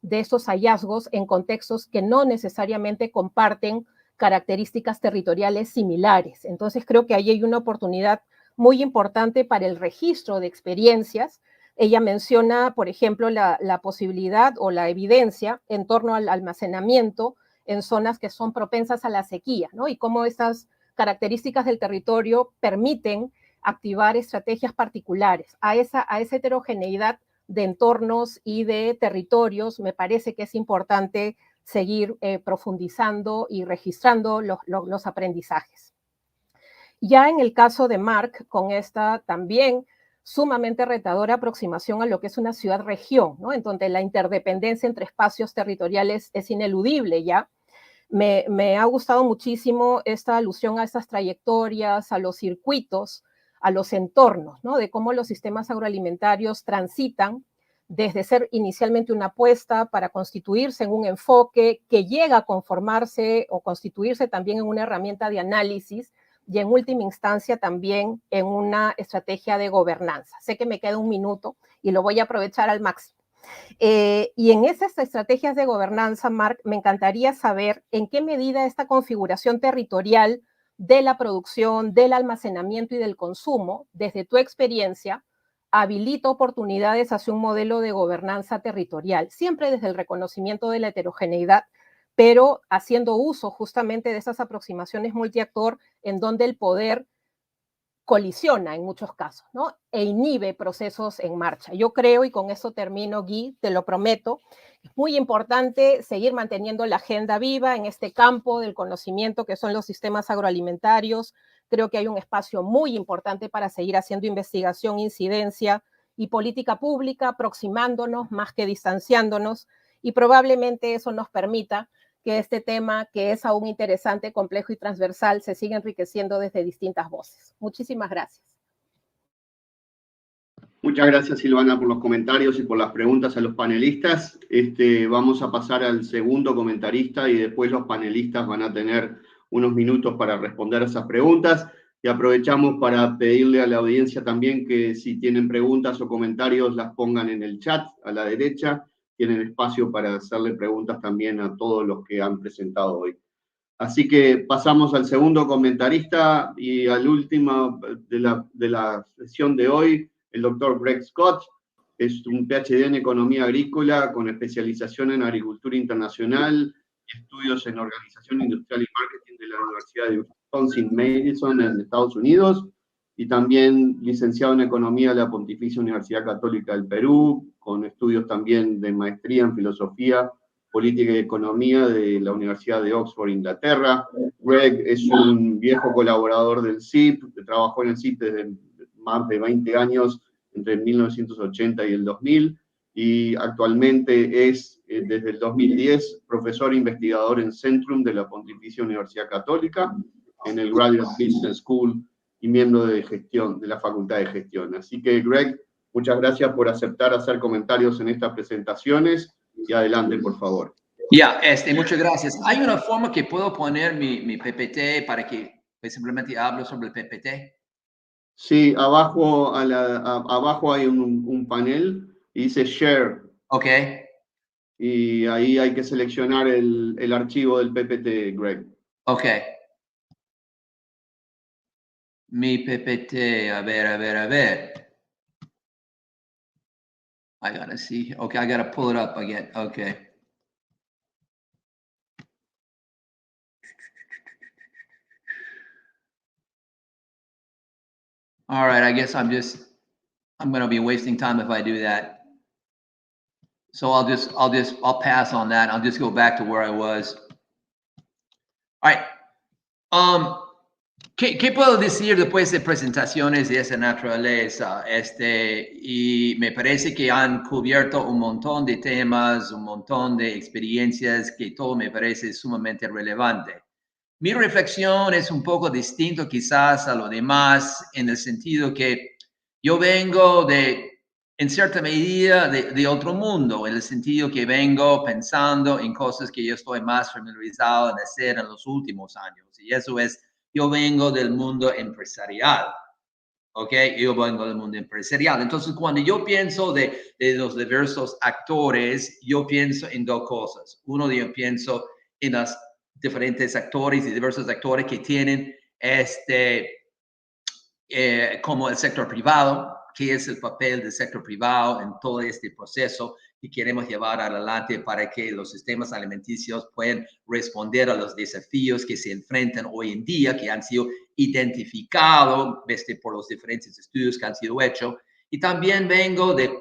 de estos hallazgos en contextos que no necesariamente comparten características territoriales similares. Entonces creo que ahí hay una oportunidad muy importante para el registro de experiencias. Ella menciona, por ejemplo, la posibilidad o la evidencia en torno al almacenamiento en zonas que son propensas a la sequía, ¿no? Y cómo estas características del territorio permiten activar estrategias particulares. A esa heterogeneidad de entornos y de territorios me parece que es importante seguir profundizando y registrando los aprendizajes. Ya en el caso de Marc, con esta también sumamente retadora aproximación a lo que es una ciudad-región, ¿no? En donde la interdependencia entre espacios territoriales es ineludible ya. Me ha gustado muchísimo esta alusión a estas trayectorias, a los circuitos, a los entornos, ¿no? De cómo los sistemas agroalimentarios transitan desde ser inicialmente una apuesta para constituirse en un enfoque que llega a conformarse o constituirse también en una herramienta de análisis y en última instancia también en una estrategia de gobernanza. Sé que me queda un minuto y lo voy a aprovechar al máximo. Y en esas estrategias de gobernanza, Marc, me encantaría saber en qué medida esta configuración territorial de la producción, del almacenamiento y del consumo, desde tu experiencia, habilita oportunidades hacia un modelo de gobernanza territorial, siempre desde el reconocimiento de la heterogeneidad, pero haciendo uso justamente de esas aproximaciones multiactor en donde el poder colisiona en muchos casos, ¿no? E inhibe procesos en marcha. Yo creo, y con eso termino, Guy, te lo prometo, es muy importante seguir manteniendo la agenda viva en este campo del conocimiento que son los sistemas agroalimentarios. Creo que hay un espacio muy importante para seguir haciendo investigación, incidencia y política pública, aproximándonos más que distanciándonos, y probablemente eso nos permita que este tema, que es aún interesante, complejo y transversal, se siga enriqueciendo desde distintas voces. Muchísimas gracias. Muchas gracias, Silvana, por los comentarios y por las preguntas a los panelistas. Vamos a pasar al segundo comentarista y después los panelistas van a tener unos minutos para responder a esas preguntas. Y aprovechamos para pedirle a la audiencia también que si tienen preguntas o comentarios las pongan en el chat a la derecha. Tienen espacio para hacerle preguntas también a todos los que han presentado hoy. Así que pasamos al segundo comentarista y al último de la sesión de hoy, el doctor Greg Scott. Es un PhD en Economía Agrícola con especialización en Agricultura Internacional y estudios en Organización Industrial y Marketing de la Universidad de Wisconsin-Madison en Estados Unidos, y también licenciado en Economía de la Pontificia Universidad Católica del Perú, con estudios también de maestría en Filosofía, Política y Economía de la Universidad de Oxford, Inglaterra. Greg es un viejo colaborador del CIP, trabajó en el CIP desde más de 20 años, entre 1980 y el 2000, y actualmente es, desde el 2010, profesor investigador en Centrum de la Pontificia Universidad Católica, en el Graduate Business School, y miembro de gestión, de la Facultad de Gestión. Así que, Greg, muchas gracias por aceptar hacer comentarios en estas presentaciones, y adelante, por favor. Ya, muchas gracias. ¿Hay una forma que puedo poner mi PPT para que pues, simplemente hablo sobre el PPT? Sí, abajo, abajo hay un panel y dice Share. Ok. Y ahí hay que seleccionar el archivo del PPT, Greg. Ok. Mi PPT, a ver. I gotta see. Okay, I gotta pull it up again. Okay. All right, I guess I'm gonna be wasting time if I do that. So I'll pass on that. I'll just go back to where I was. All right. ¿Qué puedo decir después de presentaciones de esa naturaleza? Y me parece que han cubierto un montón de temas, un montón de experiencias, que todo me parece sumamente relevante. Mi reflexión es un poco distinto quizás a lo demás, en el sentido que yo vengo en cierta medida, de otro mundo, en el sentido que vengo pensando en cosas que yo estoy más familiarizado en hacer en los últimos años. Y eso es, yo vengo del mundo empresarial, ¿ok? Yo vengo del mundo empresarial. Entonces, cuando yo pienso de los diversos actores, yo pienso en dos cosas. Uno, yo pienso en los diferentes actores y diversos actores que tienen como el sector privado, qué es el papel del sector privado en todo este proceso que queremos llevar adelante para que los sistemas alimenticios puedan responder a los desafíos que se enfrentan hoy en día, que han sido identificados por los diferentes estudios que han sido hechos. Y también vengo del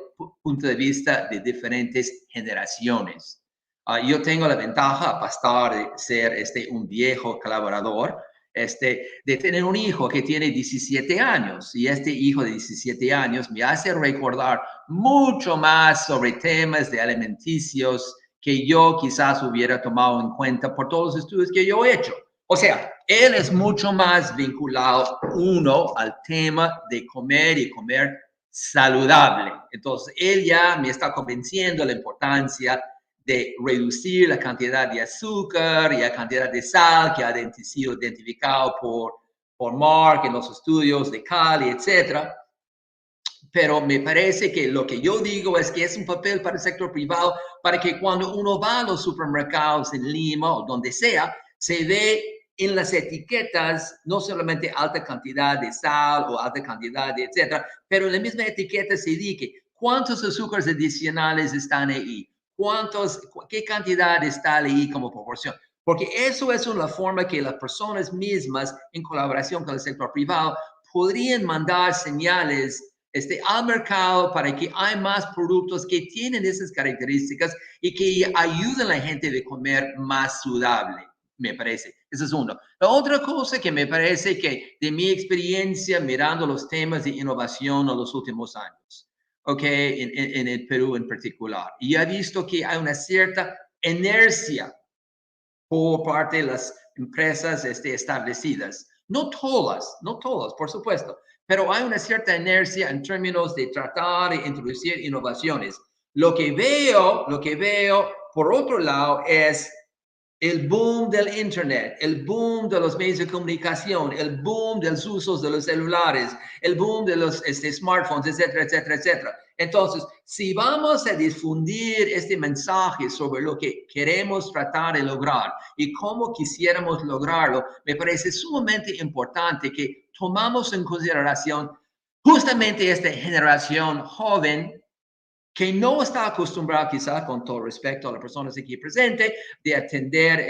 punto de vista de diferentes generaciones. Yo tengo la ventaja, a pesar de ser un viejo colaborador, de tener un hijo que tiene 17 años, y este hijo de 17 años me hace recordar mucho más sobre temas de alimenticios que yo quizás hubiera tomado en cuenta por todos los estudios que yo he hecho. O sea, él es mucho más vinculado, uno, al tema de comer y comer saludable. Entonces, él ya me está convenciendo de la importancia de reducir la cantidad de azúcar y la cantidad de sal que ha sido identificado por Mark en los estudios de Cali, etc. Pero me parece que lo que yo digo es que es un papel para el sector privado, para que cuando uno va a los supermercados en Lima o donde sea, se ve en las etiquetas no solamente alta cantidad de sal o alta cantidad de etcétera, pero en la misma etiqueta se dice cuántos azúcares adicionales están ahí, qué cantidad está ahí como proporción. Porque eso es una forma que las personas mismas, en colaboración con el sector privado, podrían mandar señales al mercado para que hay más productos que tienen esas características y que ayuden a la gente a comer más saludable, me parece. Eso es uno. La otra cosa que me parece que de mi experiencia mirando los temas de innovación en los últimos años, en el Perú en particular, y he visto que hay una cierta inercia por parte de las empresas establecidas. No todas, por supuesto, pero hay una cierta inercia en términos de tratar de introducir innovaciones. Lo que veo, por otro lado, es el boom del Internet, el boom de los medios de comunicación, el boom de los usos de los celulares, el boom de los smartphones, etcétera, etcétera, etcétera. Entonces, si vamos a difundir este mensaje sobre lo que queremos tratar de lograr y cómo quisiéramos lograrlo, me parece sumamente importante que tomamos en consideración justamente esta generación joven que no está acostumbrada, quizá con todo respeto a las personas aquí presentes, de atender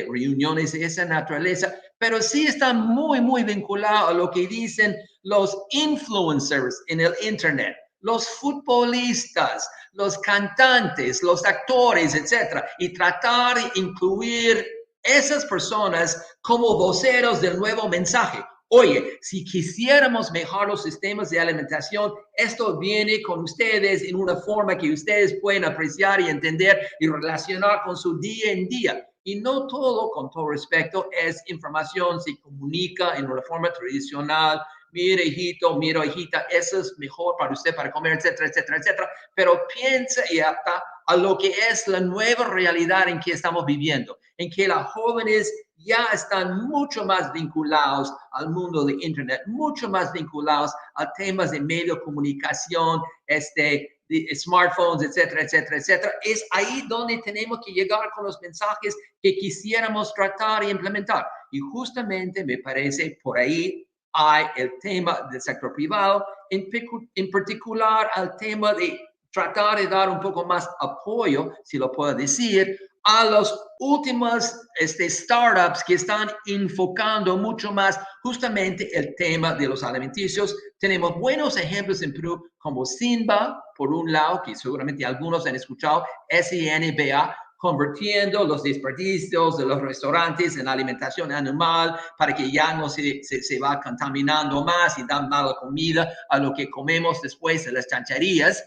reuniones de esa naturaleza, pero sí está muy, muy vinculado a lo que dicen los influencers en el Internet, los futbolistas, los cantantes, los actores, etcétera, y tratar de incluir esas personas como voceros del nuevo mensaje. Oye, si quisiéramos mejorar los sistemas de alimentación, esto viene con ustedes en una forma que ustedes pueden apreciar y entender y relacionar con su día en día. Y no todo, con todo respeto, es información, se comunica en una forma tradicional. Mira, hijito, mira, hijita, eso es mejor para usted, para comer, etcétera, etcétera, etcétera. Pero piensa y adapta a lo que es la nueva realidad en que estamos viviendo, en que los jóvenes ya están mucho más vinculados al mundo de Internet, mucho más vinculados a temas de medio de comunicación, de smartphones, etcétera, etcétera, etcétera. Es ahí donde tenemos que llegar con los mensajes que quisiéramos tratar y implementar. Y justamente me parece por ahí hay el tema del sector privado, en particular al tema de tratar de dar un poco más apoyo, si lo puedo decir, a los últimos startups que están enfocando mucho más justamente el tema de los alimenticios. Tenemos buenos ejemplos en Perú como Sinba, por un lado, que seguramente algunos han escuchado, SINBA, convirtiendo los desperdicios de los restaurantes en alimentación animal para que ya no se va contaminando más y dan mala comida a lo que comemos después de las chancherías.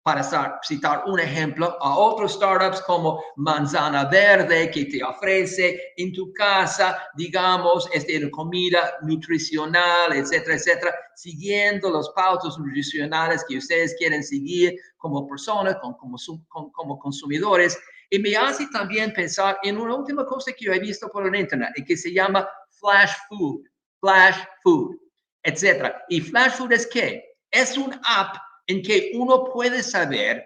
Para citar un ejemplo, a otros startups como Manzana Verde, que te ofrece en tu casa, digamos, comida nutricional, etcétera, etcétera, siguiendo los pautas nutricionales que ustedes quieren seguir como personas, como consumidores. Y me hace también pensar en una última cosa que yo he visto por el Internet, y que se llama flash food, etcétera. ¿Y flash food es qué? Es un app en que uno puede saber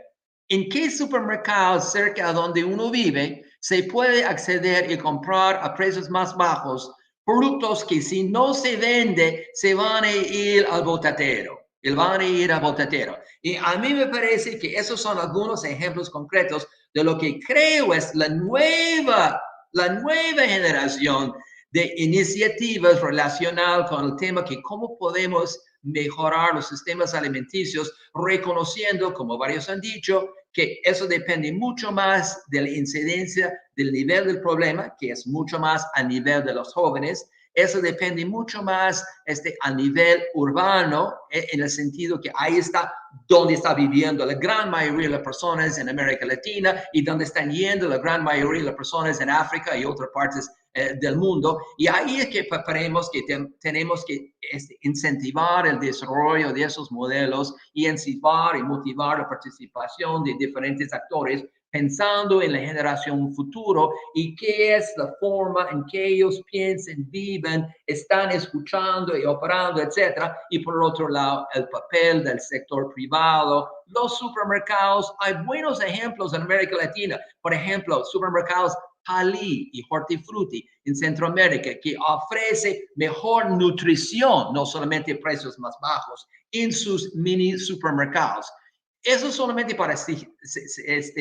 en qué supermercados cerca de donde uno vive se puede acceder y comprar a precios más bajos productos que si no se vende se van a ir al botadero. Y a mí me parece que esos son algunos ejemplos concretos de lo que creo es la nueva generación de iniciativas relacionadas con el tema que cómo podemos mejorar los sistemas alimenticios, reconociendo, como varios han dicho, que eso depende mucho más de la incidencia del nivel del problema, que es mucho más a nivel de los jóvenes. Eso depende mucho más a nivel urbano, en el sentido que ahí está donde está viviendo la gran mayoría de las personas en América Latina y donde están yendo la gran mayoría de las personas en África y otras partes del mundo. Y ahí es que tenemos que incentivar el desarrollo de esos modelos y incentivar y motivar la participación de diferentes actores, pensando en la generación futuro y qué es la forma en que ellos piensan, viven, están escuchando y operando, etcétera. Y por otro lado, el papel del sector privado, los supermercados. Hay buenos ejemplos en América Latina. Por ejemplo, supermercados Jalí y Hortifruti en Centroamérica, que ofrece mejor nutrición, no solamente precios más bajos, en sus mini supermercados. Eso solamente para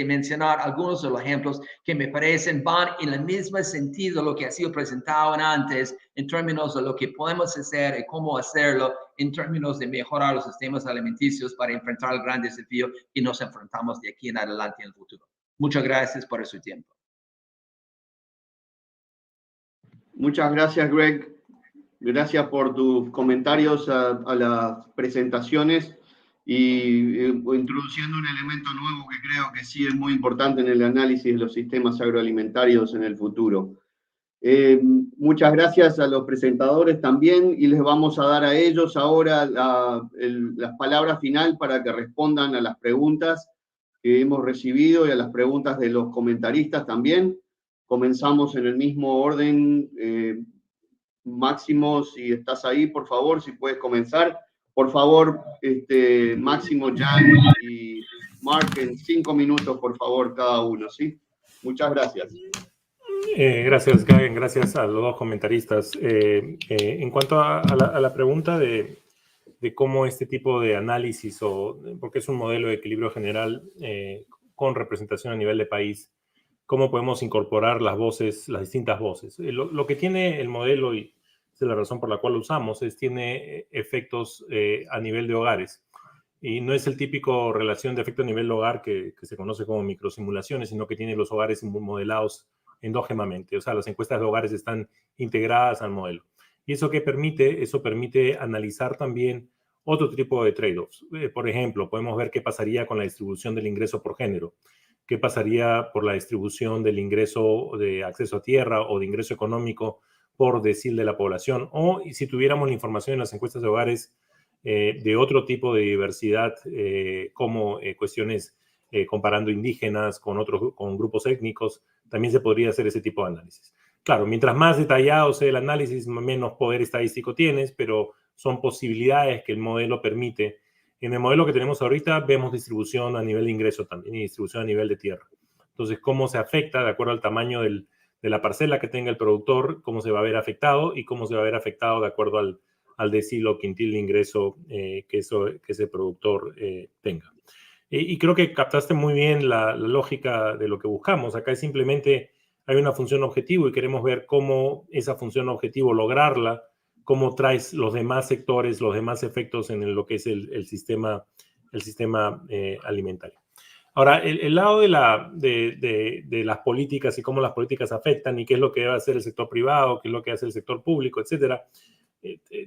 mencionar algunos de los ejemplos que me parecen van en el mismo sentido de lo que ha sido presentado antes en términos de lo que podemos hacer y cómo hacerlo en términos de mejorar los sistemas alimenticios para enfrentar el gran desafío que nos enfrentamos de aquí en adelante en el futuro. Muchas gracias por su tiempo. Muchas gracias, Greg. Gracias por tus comentarios a las presentaciones y introduciendo un elemento nuevo que creo que sí es muy importante en el análisis de los sistemas agroalimentarios en el futuro. Muchas gracias a los presentadores también y les vamos a dar a ellos ahora las palabras final para que respondan a las preguntas que hemos recibido y a las preguntas de los comentaristas también. comenzamos en el mismo orden. Máximo, si estás ahí, por favor, si puedes comenzar. Por favor, Máximo, Jan y Mark, en 5 minutos, por favor, cada uno, ¿sí? Muchas gracias. Gracias, Gagen, gracias a los dos comentaristas. En cuanto a la pregunta de cómo este tipo de análisis, porque es un modelo de equilibrio general con representación a nivel de país, cómo podemos incorporar las voces, las distintas voces. Lo que tiene el modelo, y es la razón por la cual lo usamos, tiene efectos a nivel de hogares. Y no es el típico relación de efecto a nivel de hogar que se conoce como microsimulaciones, sino que tiene los hogares modelados endógemamente. O sea, las encuestas de hogares están integradas al modelo. ¿Y eso qué permite? Eso permite analizar también otro tipo de trade-offs. Por ejemplo, podemos ver qué pasaría con la distribución del ingreso por género. ¿Qué pasaría por la distribución del ingreso de acceso a tierra o de ingreso económico por decil de la población? O si tuviéramos la información en las encuestas de hogares de otro tipo de diversidad, como cuestiones comparando indígenas con grupos étnicos, también se podría hacer ese tipo de análisis. Claro, mientras más detallado sea el análisis, menos poder estadístico tienes, pero son posibilidades que el modelo permite. En el modelo que tenemos ahorita vemos distribución a nivel de ingreso también y distribución a nivel de tierra. Entonces, cómo se afecta de acuerdo al tamaño de la parcela que tenga el productor, cómo se va a ver afectado y cómo se va a ver afectado de acuerdo al decil o quintil de ingreso que ese productor tenga. Y creo que captaste muy bien la lógica de lo que buscamos. Acá es simplemente hay una función objetivo y queremos ver cómo esa función objetivo lograrla, cómo traes los demás sectores, los demás efectos en lo que es el sistema alimentario. Ahora, el lado de las políticas y cómo las políticas afectan y qué es lo que debe hacer el sector privado, qué es lo que hace el sector público, etcétera.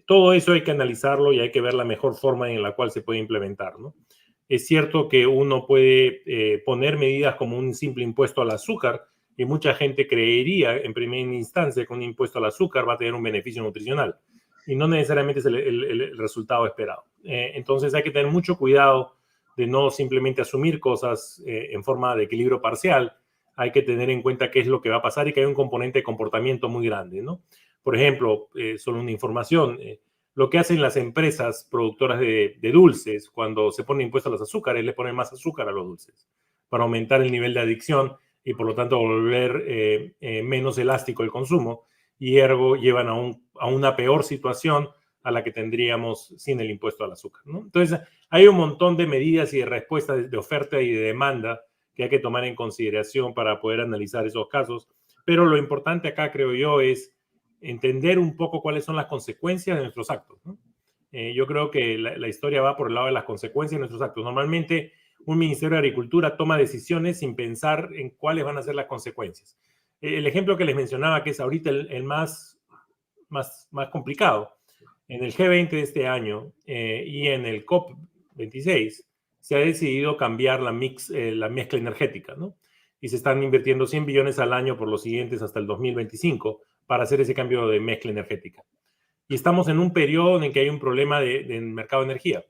Todo eso hay que analizarlo y hay que ver la mejor forma en la cual se puede implementar, ¿no? Es cierto que uno puede poner medidas como un simple impuesto al azúcar, y mucha gente creería en primera instancia que un impuesto al azúcar va a tener un beneficio nutricional, y no necesariamente es el resultado esperado. Entonces hay que tener mucho cuidado de no simplemente asumir cosas en forma de equilibrio parcial. Hay que tener en cuenta qué es lo que va a pasar y que hay un componente de comportamiento muy grande, ¿no? Por ejemplo, solo una información, lo que hacen las empresas productoras de dulces cuando se ponen impuestos a los azúcares, le ponen más azúcar a los dulces para aumentar el nivel de adicción y por lo tanto volver menos elástico el consumo, y ergo llevan a una peor situación a la que tendríamos sin el impuesto al azúcar, ¿no? Entonces, hay un montón de medidas y de respuestas de oferta y de demanda que hay que tomar en consideración para poder analizar esos casos, pero lo importante acá, creo yo, es entender un poco cuáles son las consecuencias de nuestros actos, ¿no? Yo creo que la historia va por el lado de las consecuencias de nuestros actos. Normalmente, un Ministerio de Agricultura toma decisiones sin pensar en cuáles van a ser las consecuencias. El ejemplo que les mencionaba, que es ahorita el más complicado, en el G20 de este año y en el COP26 se ha decidido cambiar la mezcla energética, ¿no? Y se están invirtiendo 100 billones al año por los siguientes hasta el 2025 para hacer ese cambio de mezcla energética. Y estamos en un periodo en que hay un problema de mercado de energía.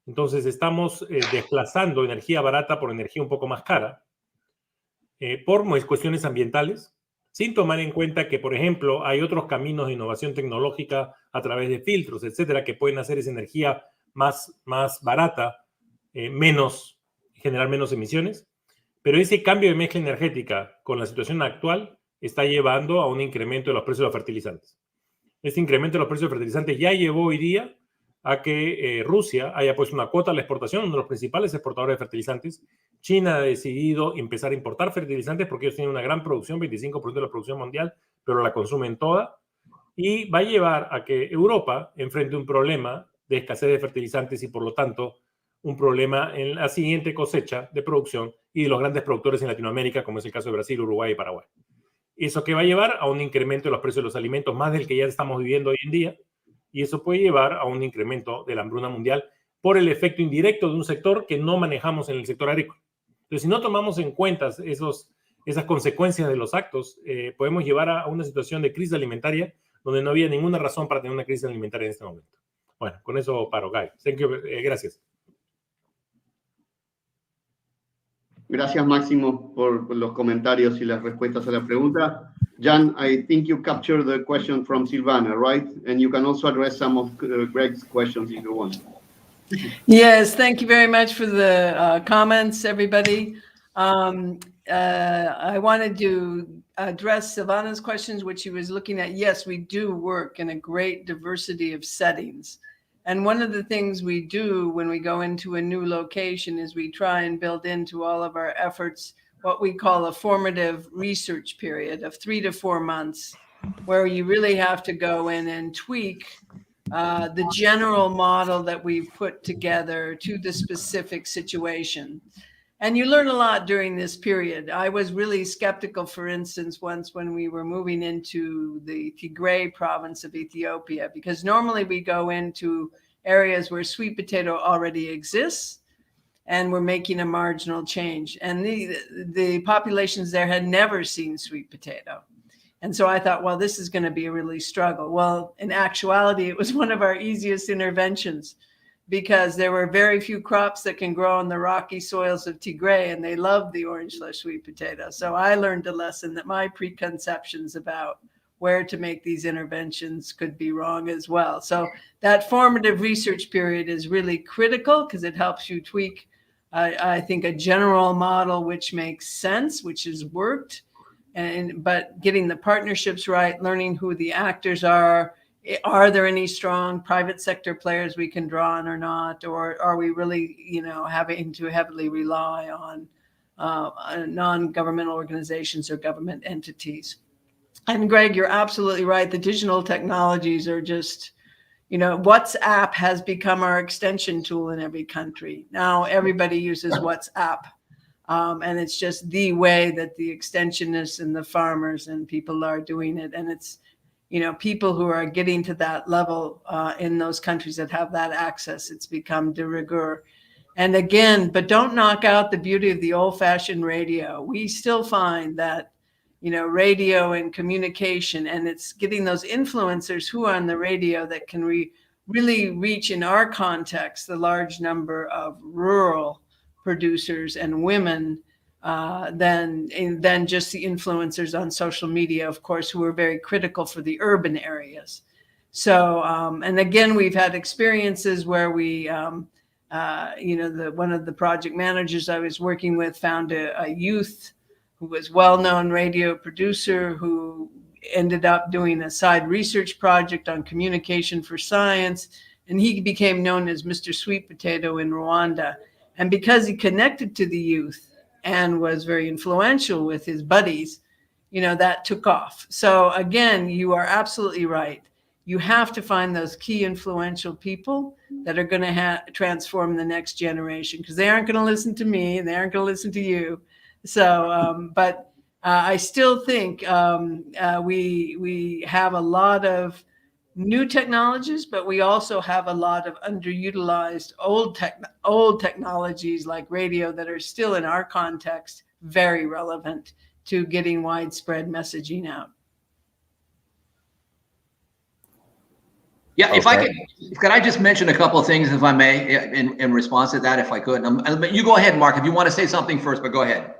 Entonces estamos desplazando energía barata por energía un poco más cara por cuestiones ambientales, sin tomar en cuenta que, por ejemplo, hay otros caminos de innovación tecnológica a través de filtros, etcétera, que pueden hacer esa energía más barata, generar menos emisiones. Pero ese cambio de mezcla energética con la situación actual está llevando a un incremento de los precios de los fertilizantes. Este incremento de los precios de fertilizantes ya llevó hoy día a que Rusia haya puesto una cuota a la exportación, uno de los principales exportadores de fertilizantes. China ha decidido empezar a importar fertilizantes porque ellos tienen una gran producción, 25% de la producción mundial, pero la consumen toda. Y va a llevar a que Europa enfrente un problema de escasez de fertilizantes y, por lo tanto, un problema en la siguiente cosecha de producción y de los grandes productores en Latinoamérica, como es el caso de Brasil, Uruguay y Paraguay. Eso que va a llevar a un incremento de los precios de los alimentos más del que ya estamos viviendo hoy en día, y eso puede llevar a un incremento de la hambruna mundial por el efecto indirecto de un sector que no manejamos en el sector agrícola. Entonces, si no tomamos en cuenta esas consecuencias de los actos, podemos llevar a una situación de crisis alimentaria donde no había ninguna razón para tener una crisis alimentaria en este momento. Bueno, con eso paro, Guy. Gracias. Gracias, Máximo, por los comentarios y las respuestas a la pregunta. Jan, I think you captured the question from Silvana, right? And you can also address some of Greg's questions if you want. Yes, thank you very much for the comments, everybody. I wanted to address Silvana's questions, which she was looking at. Yes, we do work in a great diversity of settings. And one of the things we do when we go into a new location is we try and build into all of our efforts what we call a formative research period of 3 to 4 months, where you really have to go in and tweak the general model that we've put together to the specific situation. And you learn a lot during this period. I was really skeptical, for instance, once when we were moving into the Tigray province of Ethiopia, because normally we go into areas where sweet potato already exists and we're making a marginal change. And the populations there had never seen sweet potato. And so I thought, well, this is going to be a really struggle. Well, in actuality, it was one of our easiest interventions because there were very few crops that can grow on the rocky soils of Tigray, and they loved the orange flesh sweet potato. So I learned a lesson that my preconceptions about where to make these interventions could be wrong as well. So that formative research period is really critical because it helps you tweak, I think, a general model which makes sense, which has worked. But getting the partnerships right, learning who the actors are there any strong private sector players we can draw on or not, or are we really, having to heavily rely on non-governmental organizations or government entities? And Greg, you're absolutely right. The digital technologies are just, WhatsApp has become our extension tool in every country. Now everybody uses WhatsApp. And it's just the way that the extensionists and the farmers and people are doing it. And it's, people who are getting to that level in those countries that have that access, it's become de rigueur. And again, but don't knock out the beauty of the old-fashioned radio. We still find that, radio and communication, and it's getting those influencers who are on the radio that can really reach, in our context, the large number of rural producers and women than just the influencers on social media, of course, who are very critical for the urban areas. So, and again, we've had experiences where we, one of the project managers I was working with found a youth who was well-known radio producer who ended up doing a side research project on communication for science, and he became known as Mr. Sweet Potato in Rwanda. And because he connected to the youth and was very influential with his buddies, that took off. So again, you are absolutely right. You have to find those key influential people that are going to transform the next generation, because they aren't going to listen to me and they aren't going to listen to you. So, but I still think we have a lot of new technologies, but we also have a lot of underutilized old technologies like radio that are still, in our context, very relevant to getting widespread messaging out. Yeah, okay. Can I just mention a couple of things, if I may, in response to that, if I could? You go ahead, Mark, if you want to say something first, but go ahead.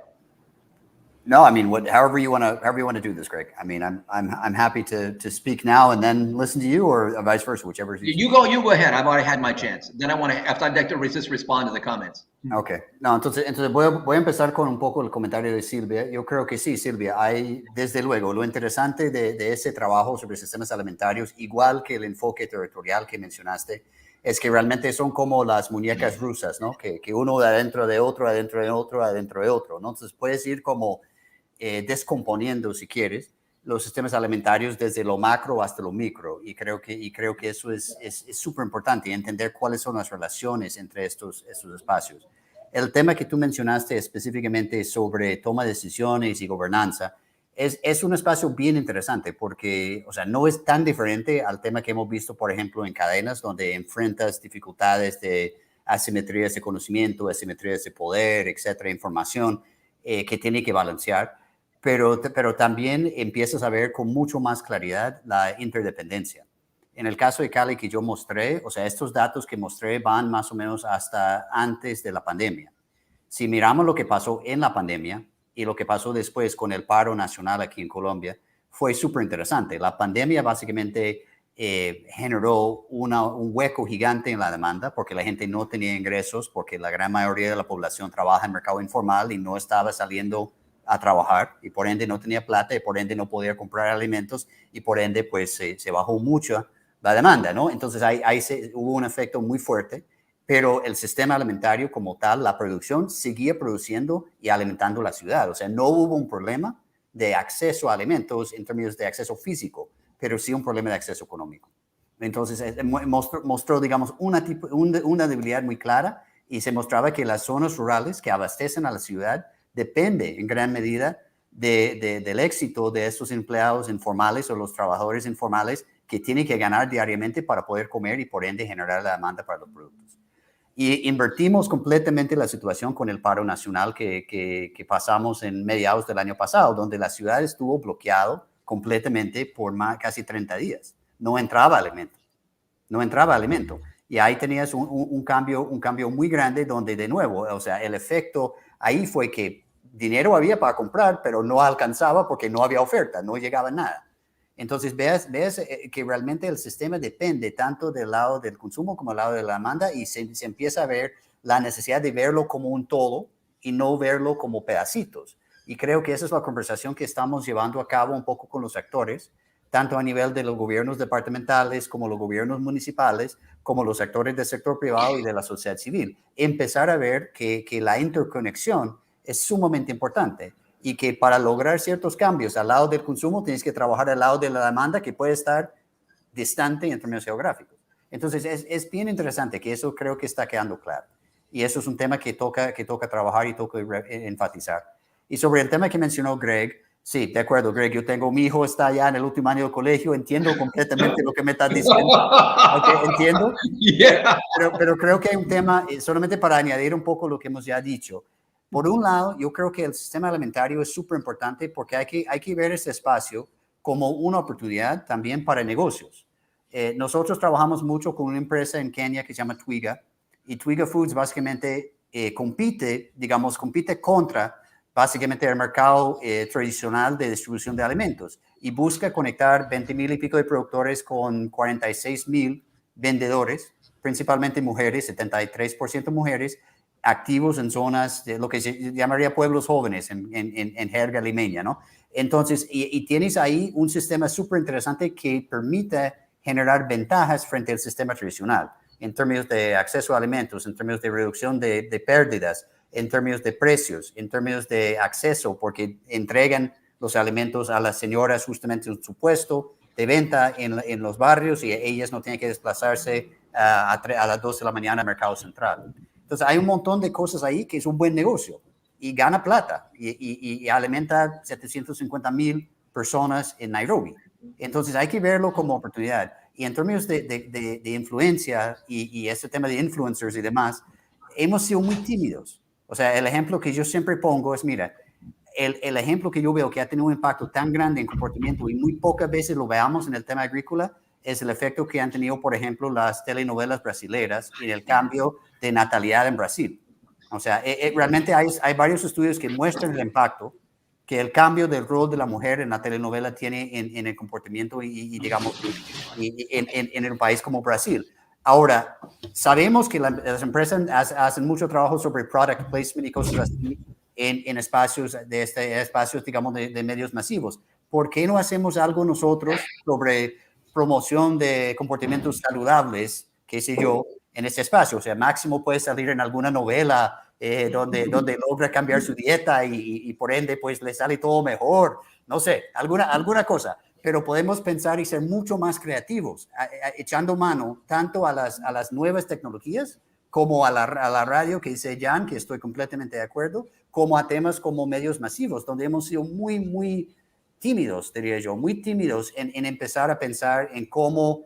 No, I mean, however you want to do this, Greg. I mean, I'm happy to speak now and then listen to you, or vice versa, whichever. You go ahead. I've already had my chance. Then I'd like to just respond to the comments. Okay. No, entonces voy a empezar con un poco el comentario de Silvia. Yo creo que sí, Silvia, hay, desde luego, lo interesante de ese trabajo sobre sistemas alimentarios, igual que el enfoque territorial que mencionaste, es que realmente son como las muñecas rusas, ¿no? Que uno de adentro de otro, adentro de otro, adentro de otro, ¿no? Entonces puedes ir como descomponiendo, si quieres, los sistemas alimentarios desde lo macro hasta lo micro, y creo que eso es súper importante, entender cuáles son las relaciones entre estos espacios. El tema que tú mencionaste específicamente sobre toma de decisiones y gobernanza es un espacio bien interesante porque, o sea, no es tan diferente al tema que hemos visto, por ejemplo, en cadenas donde enfrentas dificultades de asimetrías de conocimiento, asimetrías de poder, etcétera, información que tiene que balancear. Pero también empiezas a ver con mucho más claridad la interdependencia. En el caso de Cali que yo mostré, o sea, estos datos que mostré van más o menos hasta antes de la pandemia. si miramos lo que pasó en la pandemia y lo que pasó después con el paro nacional aquí en Colombia, fue súper interesante. La pandemia básicamente generó un hueco gigante en la demanda porque la gente no tenía ingresos, porque la gran mayoría de la población trabaja en el mercado informal y no estaba saliendo a trabajar y por ende no tenía plata y por ende no podía comprar alimentos y por ende pues se bajó mucho la demanda, ¿no? Entonces ahí hubo un efecto muy fuerte, pero el sistema alimentario como tal, la producción, seguía produciendo y alimentando la ciudad. O sea, no hubo un problema de acceso a alimentos en términos de acceso físico, pero sí un problema de acceso económico. Entonces mostró digamos, una debilidad muy clara y se mostraba que las zonas rurales que abastecen a la ciudad depende en gran medida del éxito de estos empleados informales o los trabajadores informales que tienen que ganar diariamente para poder comer y por ende generar la demanda para los productos. Y invertimos completamente la situación con el paro nacional que pasamos en mediados del año pasado, donde la ciudad estuvo bloqueado completamente por casi 30 días. No entraba alimento. Y ahí tenías un cambio muy grande donde, de nuevo, o sea, el efecto ahí fue que dinero había para comprar, pero no alcanzaba porque no había oferta, no llegaba nada. Entonces, ves que realmente el sistema depende tanto del lado del consumo como del lado de la demanda y se empieza a ver la necesidad de verlo como un todo y no verlo como pedacitos. Y creo que esa es la conversación que estamos llevando a cabo un poco con los actores, tanto a nivel de los gobiernos departamentales como los gobiernos municipales, como los actores del sector privado y de la sociedad civil. Empezar a ver que la interconexión es sumamente importante y que para lograr ciertos cambios al lado del consumo tienes que trabajar al lado de la demanda que puede estar distante en términos geográficos. Entonces es bien interesante que eso creo que está quedando claro. Y eso es un tema que toca trabajar y toca enfatizar. Y sobre el tema que mencionó Greg, sí, de acuerdo, Greg, mi hijo está ya en el último año de colegio, entiendo completamente lo que me estás diciendo. Okay, entiendo, yeah. pero creo que hay un tema, solamente para añadir un poco lo que hemos ya dicho. Por un lado, yo creo que el sistema alimentario es súper importante porque hay que ver este espacio como una oportunidad también para negocios. Nosotros trabajamos mucho con una empresa en Kenia que se llama Twiga, y Twiga Foods básicamente compite contra básicamente el mercado tradicional de distribución de alimentos y busca conectar 20,000 y pico de productores con 46,000 vendedores, principalmente mujeres, 73% mujeres, activos en zonas de lo que se llamaría pueblos jóvenes en jerga limeña, ¿no? Entonces, y tienes ahí un sistema súper interesante que permite generar ventajas frente al sistema tradicional en términos de acceso a alimentos, en términos de reducción de pérdidas, en términos de precios, en términos de acceso, porque entregan los alimentos a las señoras justamente en su puesto de venta en los barrios y ellas no tienen que desplazarse a las 2 de la mañana al mercado central. Entonces hay un montón de cosas ahí que es un buen negocio y gana plata y alimenta 750,000 personas en Nairobi. Entonces hay que verlo como oportunidad. Y en términos de influencia y este tema de influencers y demás, hemos sido muy tímidos. O sea, el ejemplo que yo siempre pongo es, mira, el ejemplo que yo veo que ha tenido un impacto tan grande en comportamiento y muy pocas veces lo veamos en el tema agrícola, es el efecto que han tenido, por ejemplo, las telenovelas brasileras y el cambio de natalidad en Brasil. O sea, realmente hay varios estudios que muestran el impacto que el cambio del rol de la mujer en la telenovela tiene en el comportamiento y digamos, en un país como Brasil. Ahora, sabemos que las empresas hacen mucho trabajo sobre product placement y cosas así en espacios, digamos, de medios masivos. ¿Por qué no hacemos algo nosotros sobre promoción de comportamientos saludables, qué sé yo, en este espacio? O sea, Máximo puede salir en alguna novela donde logra cambiar su dieta y por ende, pues, le sale todo mejor. No sé, alguna cosa. Pero podemos pensar y ser mucho más creativos, echando mano tanto a las nuevas tecnologías como a la radio, que dice Jan, que estoy completamente de acuerdo, como a temas como medios masivos, donde hemos sido muy, muy tímidos, diría yo, muy tímidos en empezar a pensar en cómo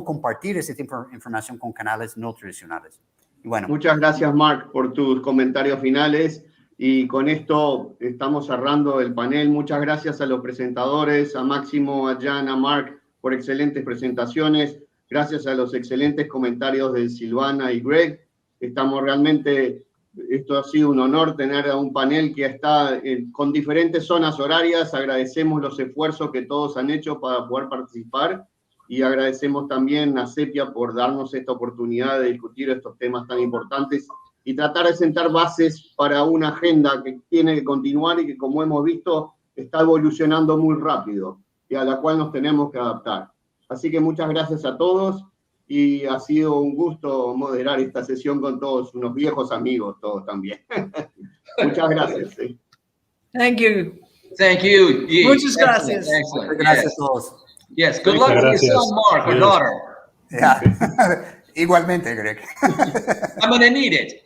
compartir ese tipo de información con canales no tradicionales. Y bueno. Muchas gracias, Mark, por tus comentarios finales. Y con esto estamos cerrando el panel. Muchas gracias a los presentadores, a Máximo, a Jan, a Mark, por excelentes presentaciones. Gracias a los excelentes comentarios de Silvana y Greg. Estamos realmente Esto ha sido un honor tener a un panel que está con diferentes zonas horarias. Agradecemos los esfuerzos que todos han hecho para poder participar y agradecemos también a CEPIA por darnos esta oportunidad de discutir estos temas tan importantes y tratar de sentar bases para una agenda que tiene que continuar y que, como hemos visto, está evolucionando muy rápido y a la cual nos tenemos que adaptar. Así que muchas gracias a todos y ha sido un gusto moderar esta sesión con todos, unos viejos amigos todos también. Muchas gracias. Thank you. Thank you. Yi. Muchas Excellent, gracias. excellent. Gracias Yes. a todos. Yes, good luck with your son, Mark, or Adiós. daughter. Yeah. Igualmente, Greg. I'm going to need it.